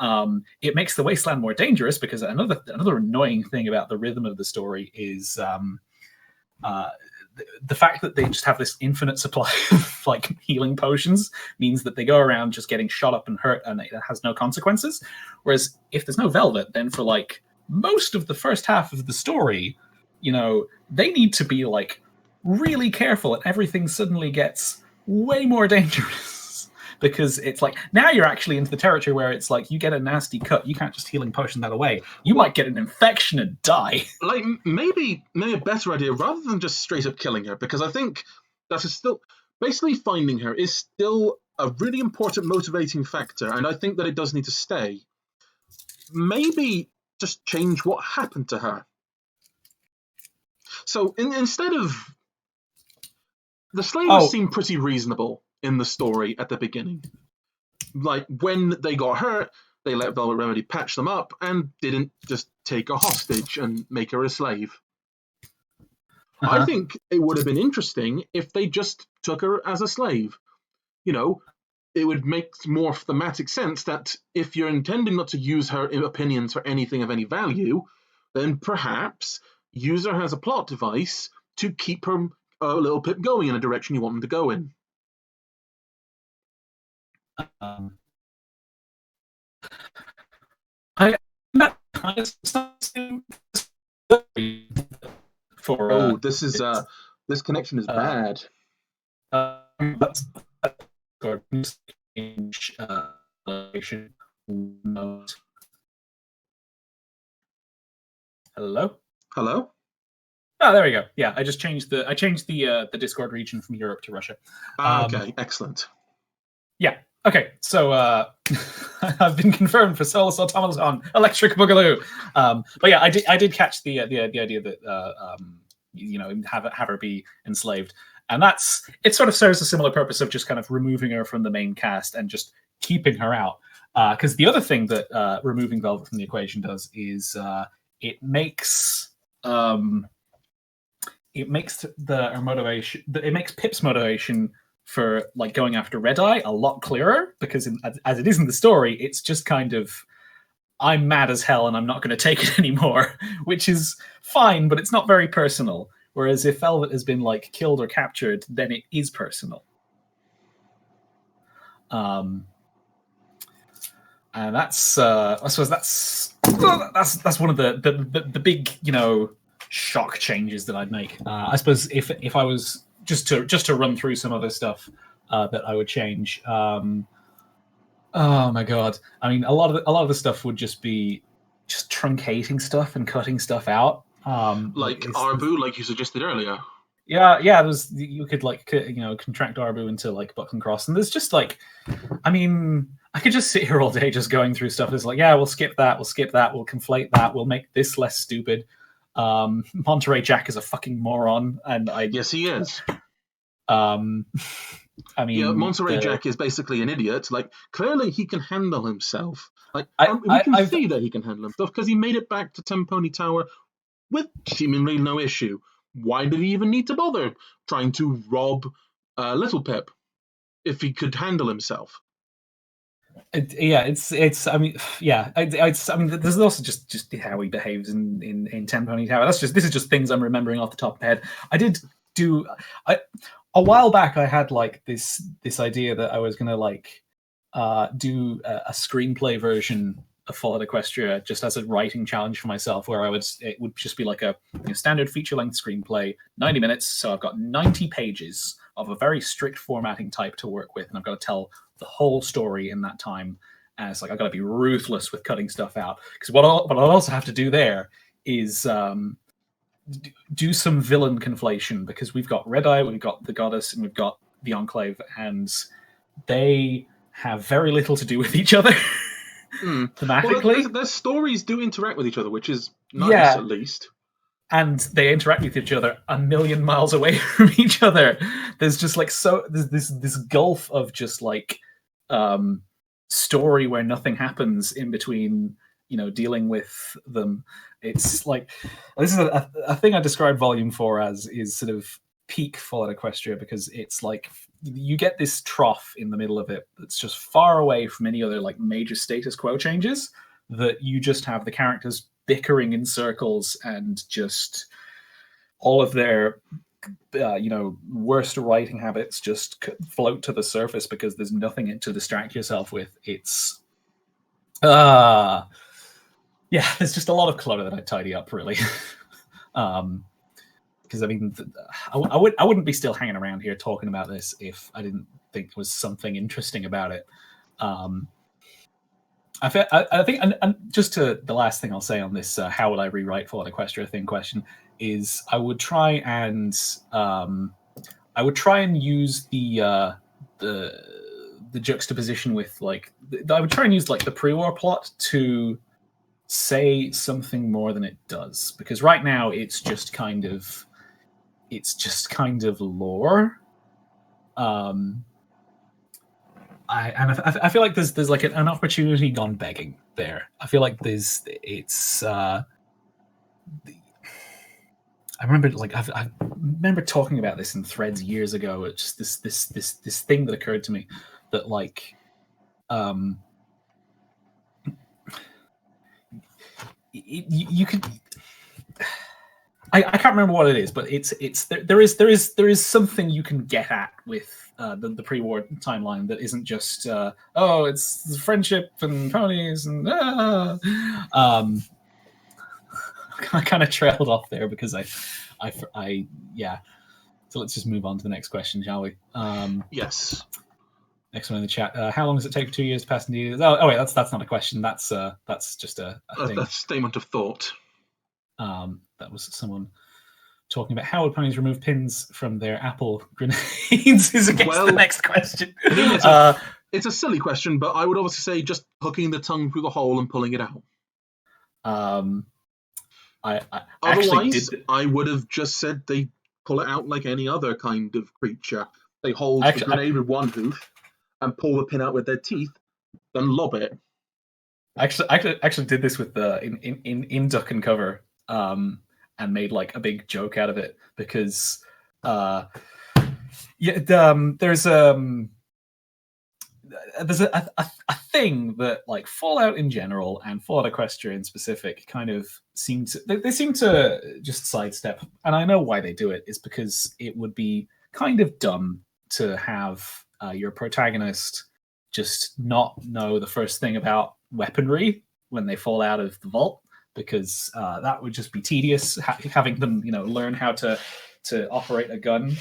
It makes the Wasteland more dangerous because another annoying thing about the rhythm of the story is the fact that they just have this infinite supply of like healing potions means that they go around just getting shot up and hurt, and it has no consequences. Whereas if there's no Velvet, then for like most of the first half of the story, they need to be like really careful, and everything suddenly gets way more dangerous because it's like now you're actually into the territory where it's like you get a nasty cut, you can't just healing potion that away. You might get an infection and die. Like maybe a better idea rather than just straight up killing her, because I think that is still basically finding her is still a really important motivating factor, and I think that it does need to stay. Maybe just change what happened to her. So instead of the slavers seem pretty reasonable in the story at the beginning. Like when they got hurt, they let Velvet Remedy patch them up and didn't just take her hostage and make her a slave. I think it would have been interesting if they just took her as a slave. It would make more thematic sense that if you're intending not to use her opinions for anything of any value, then perhaps use her as a plot device to keep her Little Pip going in a direction you want them to go in. This connection is bad. Hello. Hello. Oh, there we go. Yeah, I changed the Discord region from Europe to Russia. Okay, excellent. Yeah. Okay. So I've been confirmed for Solus Automaton Electric Boogaloo. But yeah, I did catch the idea that have her be enslaved, and it sort of serves a similar purpose of just kind of removing her from the main cast and just keeping her out. Because the other thing that removing Velvet from the equation does is it makes her motivation. It makes Pip's motivation for like going after Red Eye a lot clearer, because as it is in the story, it's just kind of, I'm mad as hell and I'm not going to take it anymore, which is fine, but it's not very personal. Whereas if Velvet has been like killed or captured, then it is personal. And that's I suppose that's one of the big shock changes that I'd make. I suppose if I was just to run through some other stuff that I would change. Oh my god! I mean, a lot of the stuff would just be just truncating stuff and cutting stuff out. Like Arbu, like you suggested earlier. Yeah. You could contract Arbu into like Buckland Cross, and there's just like, I mean, I could just sit here all day just going through stuff. It's like, yeah, we'll skip that, we'll conflate that, we'll make this less stupid. Monterey Jack is a fucking moron, and yes, he is. I mean, yeah, Monterey Jack is basically an idiot. Like, clearly he can handle himself. Like, we can see that he can handle himself because he made it back to Temponi Tower with seemingly no issue. Why did he even need to bother trying to rob Little Pip if he could handle himself? I mean, there's also just how he behaves in Temponi Tower. This is just things I'm remembering off the top of my head. I did do a while back. I had like this idea that I was gonna do a screenplay version of Fallout Equestria just as a writing challenge for myself, where it would just be like a standard feature length screenplay, 90 minutes. So I've got 90 pages of a very strict formatting type to work with, and I've got to tell the whole story in that time. And it's like I've got to be ruthless with cutting stuff out, because what I'll also have to do there is do some villain conflation, because we've got Red Eye, we've got the Goddess, and we've got the Enclave, and they have very little to do with each other. Thematically. Well, their stories do interact with each other, which is nice, at least. And they interact with each other a million miles away from each other. There's just like there's this gulf of just like story where nothing happens in between, dealing with them. It's like, this is a thing I described Volume 4 as, is sort of peak Fallout Equestria, because it's like you get this trough in the middle of it that's just far away from any other like major status quo changes, that you just have the characters bickering in circles and just all of their worst writing habits just float to the surface because there's nothing to distract yourself with. It's there's just a lot of clutter that I tidy up, really. Because I mean, I wouldn't be still hanging around here talking about this if I didn't think there was something interesting about it. I think, and just to the last thing I'll say on this, how would I rewrite Fallout Equestria thing question, is I would try and use the juxtaposition with I would try and use like the pre-war plot to say something more than it does, because right now it's just kind of lore. I feel like there's like an opportunity gone begging there. I feel like I remember talking about this in threads years ago. It's just this thing that occurred to me that you could. I can't remember what it is, but there is something you can get at with the pre-war timeline that isn't just it's friendship and ponies and I kind of trailed off there because I so let's just move on to the next question, shall we? Yes. Next one in the chat. How long does it take for 2 years to pass Indeed? Oh wait, that's not a question. That's just a thing. A statement of thought. That was someone talking about how would ponies remove pins from their apple grenades is against the next question. It's a silly question, but I would obviously say just hooking the tongue through the hole and pulling it out. Otherwise, I would have just said they pull it out like any other kind of creature. They hold the grenade with one hoof and pull the pin out with their teeth, then lob it. I actually did this with in Duck and Cover, and made like a big joke out of it because there's a thing that like Fallout in general and Fallout Equestria in specific kind of seem to just sidestep, and I know why they do it is because it would be kind of dumb to have your protagonist just not know the first thing about weaponry when they fall out of the vault, because that would just be tedious, having them learn how to operate a gun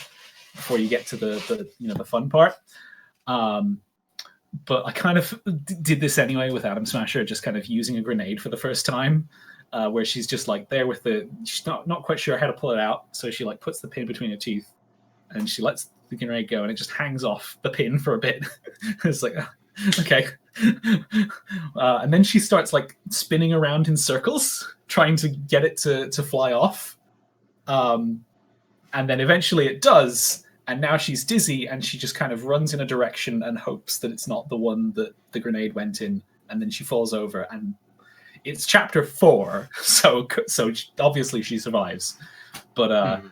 before you get to the fun part. But I kind of did this anyway with Atom Smasher, just kind of using a grenade for the first time, where she's just like there with she's not quite sure how to pull it out, so she like puts the pin between her teeth and she lets the grenade go and it just hangs off the pin for a bit. It's like, okay. And then she starts like spinning around in circles, trying to get it to fly off. And then eventually it does. And now she's dizzy and she just kind of runs in a direction and hopes that it's not the one that the grenade went in. And then she falls over, and it's chapter 4. So obviously she survives. But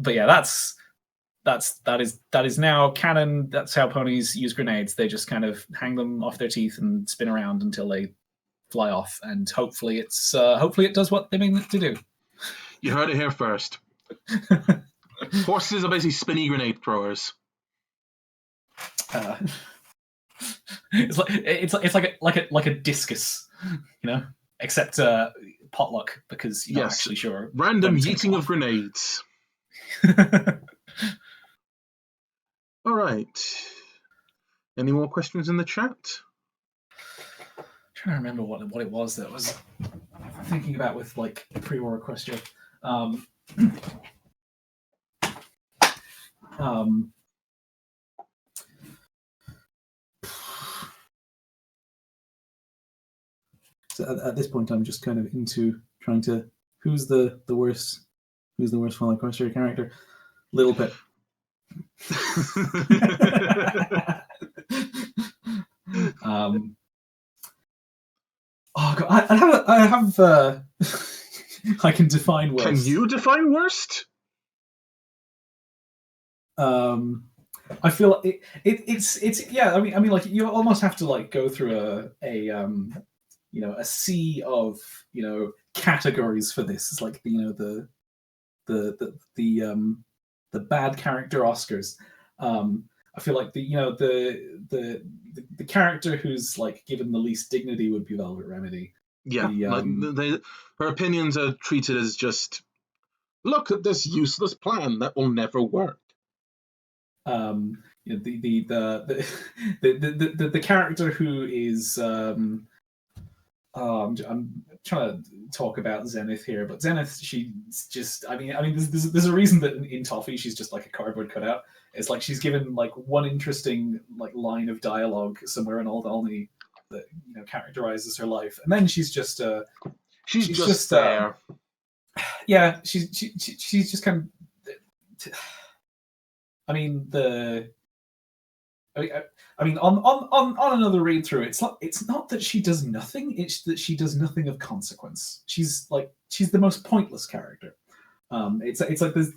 yeah, that is now canon. That's how ponies use grenades. They just kind of hang them off their teeth and spin around until they fly off. And hopefully it does what they mean it to do. You heard it here first. Horses are basically spinny grenade throwers. It's like a discus, except potluck, because you're not actually sure. Random yeeting of grenades. All right. Any more questions in the chat? I'm trying to remember what it was that was thinking about with like pre-war Equestria. So at this point, I'm just kind of into trying to who's the worst Fallout Equestria character. Little Pet. Oh God, I have I can define worst. Can you define worst? I feel it's yeah. I mean, like you almost have to like go through a sea of categories for this. It's like the bad character Oscars. I feel like the character who's like given the least dignity would be Velvet Remedy. Yeah, her opinions are treated as just look at this useless plan that will never work. The character who is I'm trying to talk about Zenith here, but Zenith, she's just I mean there's a reason that in Toffee she's just like a cardboard cutout. It's like she's given like one interesting like line of dialogue somewhere in Old Olney that characterizes her life, and then she's just she's just there. Yeah, she's just kind of. I mean on another read through, it's not that she does nothing; it's that she does nothing of consequence. She's the most pointless character. It's like there's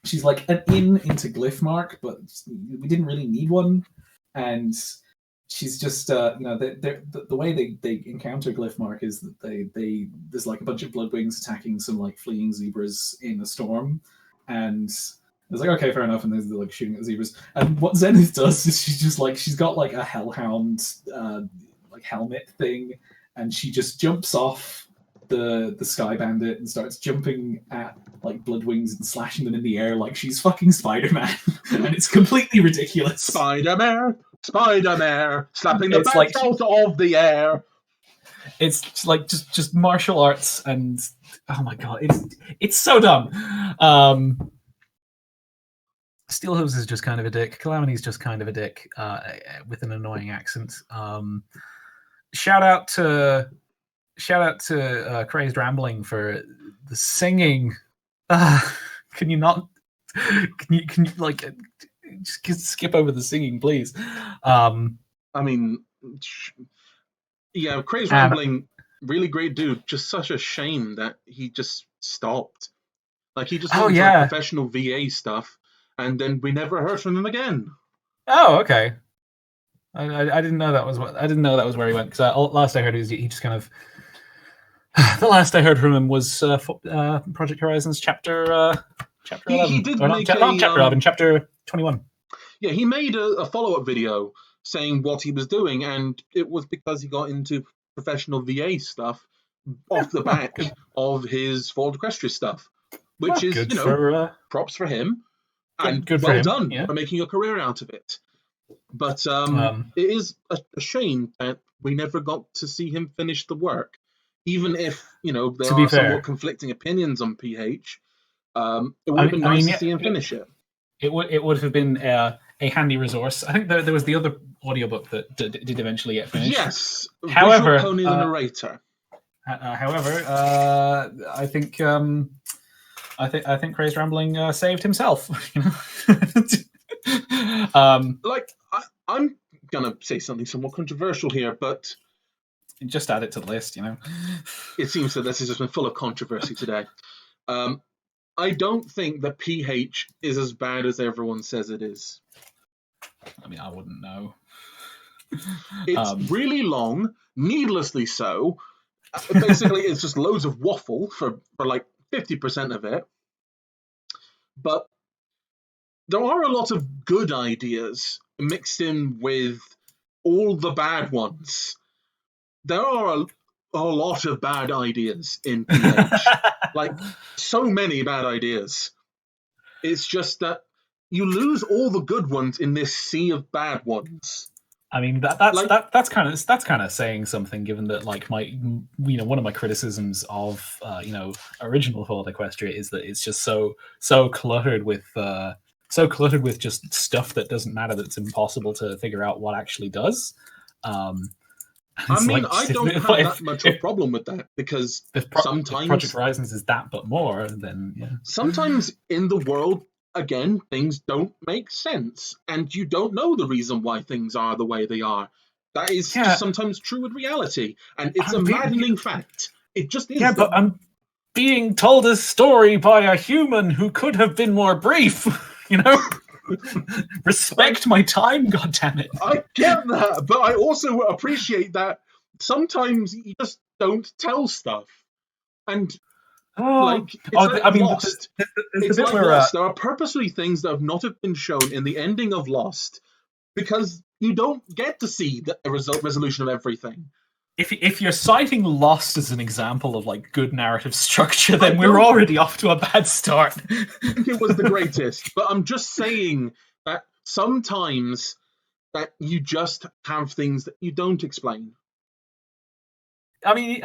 she's like an into Glyphmark, but we didn't really need one, and she's just the way they encounter Glyphmark is that there's like a bunch of Bloodwings attacking some like fleeing zebras in a storm, and it's like, okay, fair enough, and they're like shooting at the zebras. And what Zenith does is she's got like a hellhound like helmet thing, and she just jumps off the Sky Bandit and starts jumping at like Bloodwings and slashing them in the air like she's fucking Spider-Man, and it's completely ridiculous. Spider-Man, slapping the It's bats like- out of the air. It's like just martial arts, and oh my god, it's so dumb. Steelhooves is just kind of a dick. Calamity's just kind of a dick with an annoying accent. Shout out to Crazed Rambling for the singing. Can you not? Can you like just skip over the singing, please? I mean, yeah, Crazed Rambling, really great dude. Just such a shame that he just stopped. Like he just went into like professional VA stuff, and then we never heard from him again. Oh, okay. I didn't know that was where he went, because last I heard he just kind of. The last I heard from him was Project Horizons chapter 11. He did or make not chapter 11, chapter 21. Yeah, he made a follow-up video saying what he was doing, and it was because he got into professional VA stuff off the back of his Fall of Equestria stuff, which is, good props for him, and good for well him, done yeah. for making a career out of it. But it is a shame that we never got to see him finish the work, even if there are somewhat conflicting opinions on PH. It would have been nice to see him finish it. It would have been a handy resource. I think there was the other audiobook that did eventually get finished. Yes. However, Visual Pony the narrator. However, I think Crazed Rambling saved himself. I'm gonna say something somewhat controversial here, but just add it to the list. It seems that this has just been full of controversy today. I don't think that PH is as bad as everyone says it is. I mean, I wouldn't know. It's really long, needlessly so. Basically, it's just loads of waffle for like 50% of it. But there are a lot of good ideas mixed in with all the bad ones. There are a lot of bad ideas in PH. Like, so many bad ideas. It's just that you lose all the good ones in this sea of bad ones. I mean, that's kind of saying something, given that like one of my criticisms of original Fall of Equestria is that it's just so cluttered with just stuff that doesn't matter, that's impossible to figure out what actually does. I mean, I don't have that much of a problem with that, because sometimes Project Horizons is that, but more, then yeah. Sometimes in the world, again, things don't make sense, and you don't know the reason why things are the way they are. That is just sometimes true with reality, and it's a maddening fact. It just is. Yeah, but I'm being told a story by a human who could have been more brief, Respect my time, goddammit. I get that, but I also appreciate that sometimes you just don't tell stuff. And Lost. It's like Lost. There are purposely things that have not been shown in the ending of Lost because you don't get to see the resolution of everything. If you're citing Lost as an example of like good narrative structure, then we're already off to a bad start. I think it was the greatest, but I'm just saying that sometimes that you just have things that you don't explain. I'm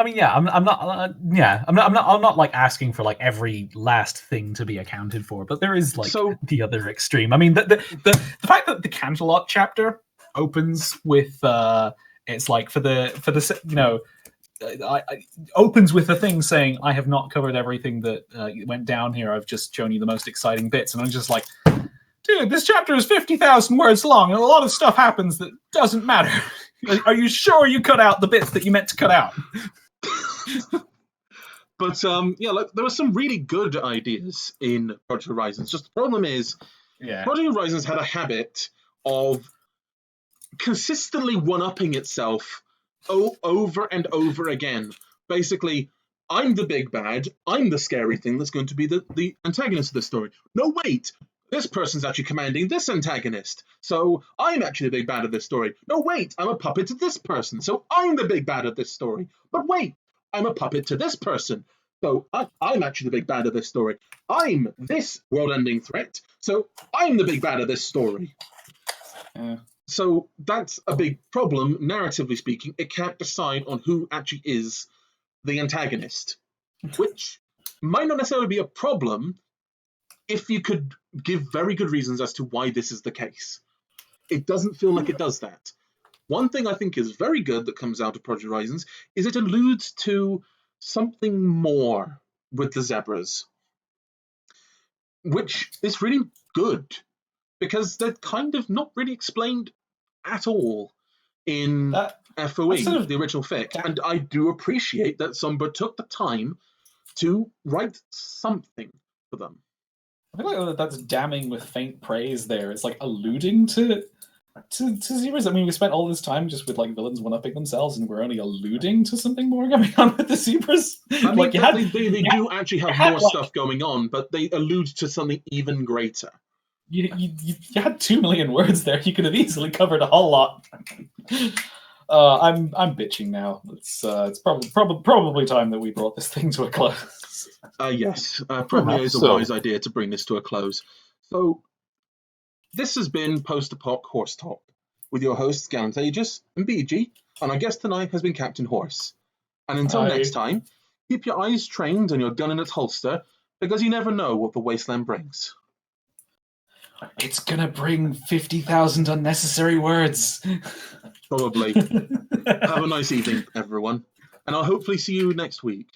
not like asking for like every last thing to be accounted for, but there is like the other extreme. I mean, the fact that the Canterlot chapter opens with it's like opens with a thing saying, I have not covered everything that went down here. I've just shown you the most exciting bits. And I'm just like, dude, this chapter is 50,000 words long and a lot of stuff happens that doesn't matter. Are you sure you cut out the bits that you meant to cut out? But there were some really good ideas in Project Horizons. Just the problem is, Project Horizons had a habit of consistently one-upping itself over and over again. Basically, I'm the big bad, I'm the scary thing that's going to be the antagonist of this story. No, wait, this person's actually commanding this antagonist, so I'm actually the big bad of this story. No, wait, I'm a puppet to this person, so I'm the big bad of this story. But wait, I'm a puppet to this person. So I'm actually the big bad of this story. I'm this world-ending threat, so I'm the big bad of this story. Yeah. So that's a big problem, narratively speaking. It can't decide on who actually is the antagonist, which might not necessarily be a problem if you could give very good reasons as to why this is the case. It doesn't feel like it does that. One thing I think is very good that comes out of Project Horizons is it alludes to something more with the zebras, which is really good because they're kind of not really explained at all in FOE, sort of the original fic. And I do appreciate that Sombra took the time to write something for them. I feel like that's damning with faint praise there. It's like alluding to zebras. I mean, we spent all this time just with like villains one-upping themselves, and we're only alluding to something more going on with the zebras. I mean, like they do actually have more stuff going on, but they allude to something even greater. You had 2 million words there. You could have easily covered a whole lot. I'm bitching now. It's probably time that we brought this thing to a close. Yes, probably is a wise idea to bring this to a close. So, this has been Post Apoc Horse Talk with your hosts Gallant Aegis and BG, and our guest tonight has been Captain Horse. And until next time, keep your eyes trained and your gun in its holster, because you never know what the Wasteland brings. It's gonna bring 50,000 unnecessary words. Probably. Have a nice evening, everyone, and I'll hopefully see you next week.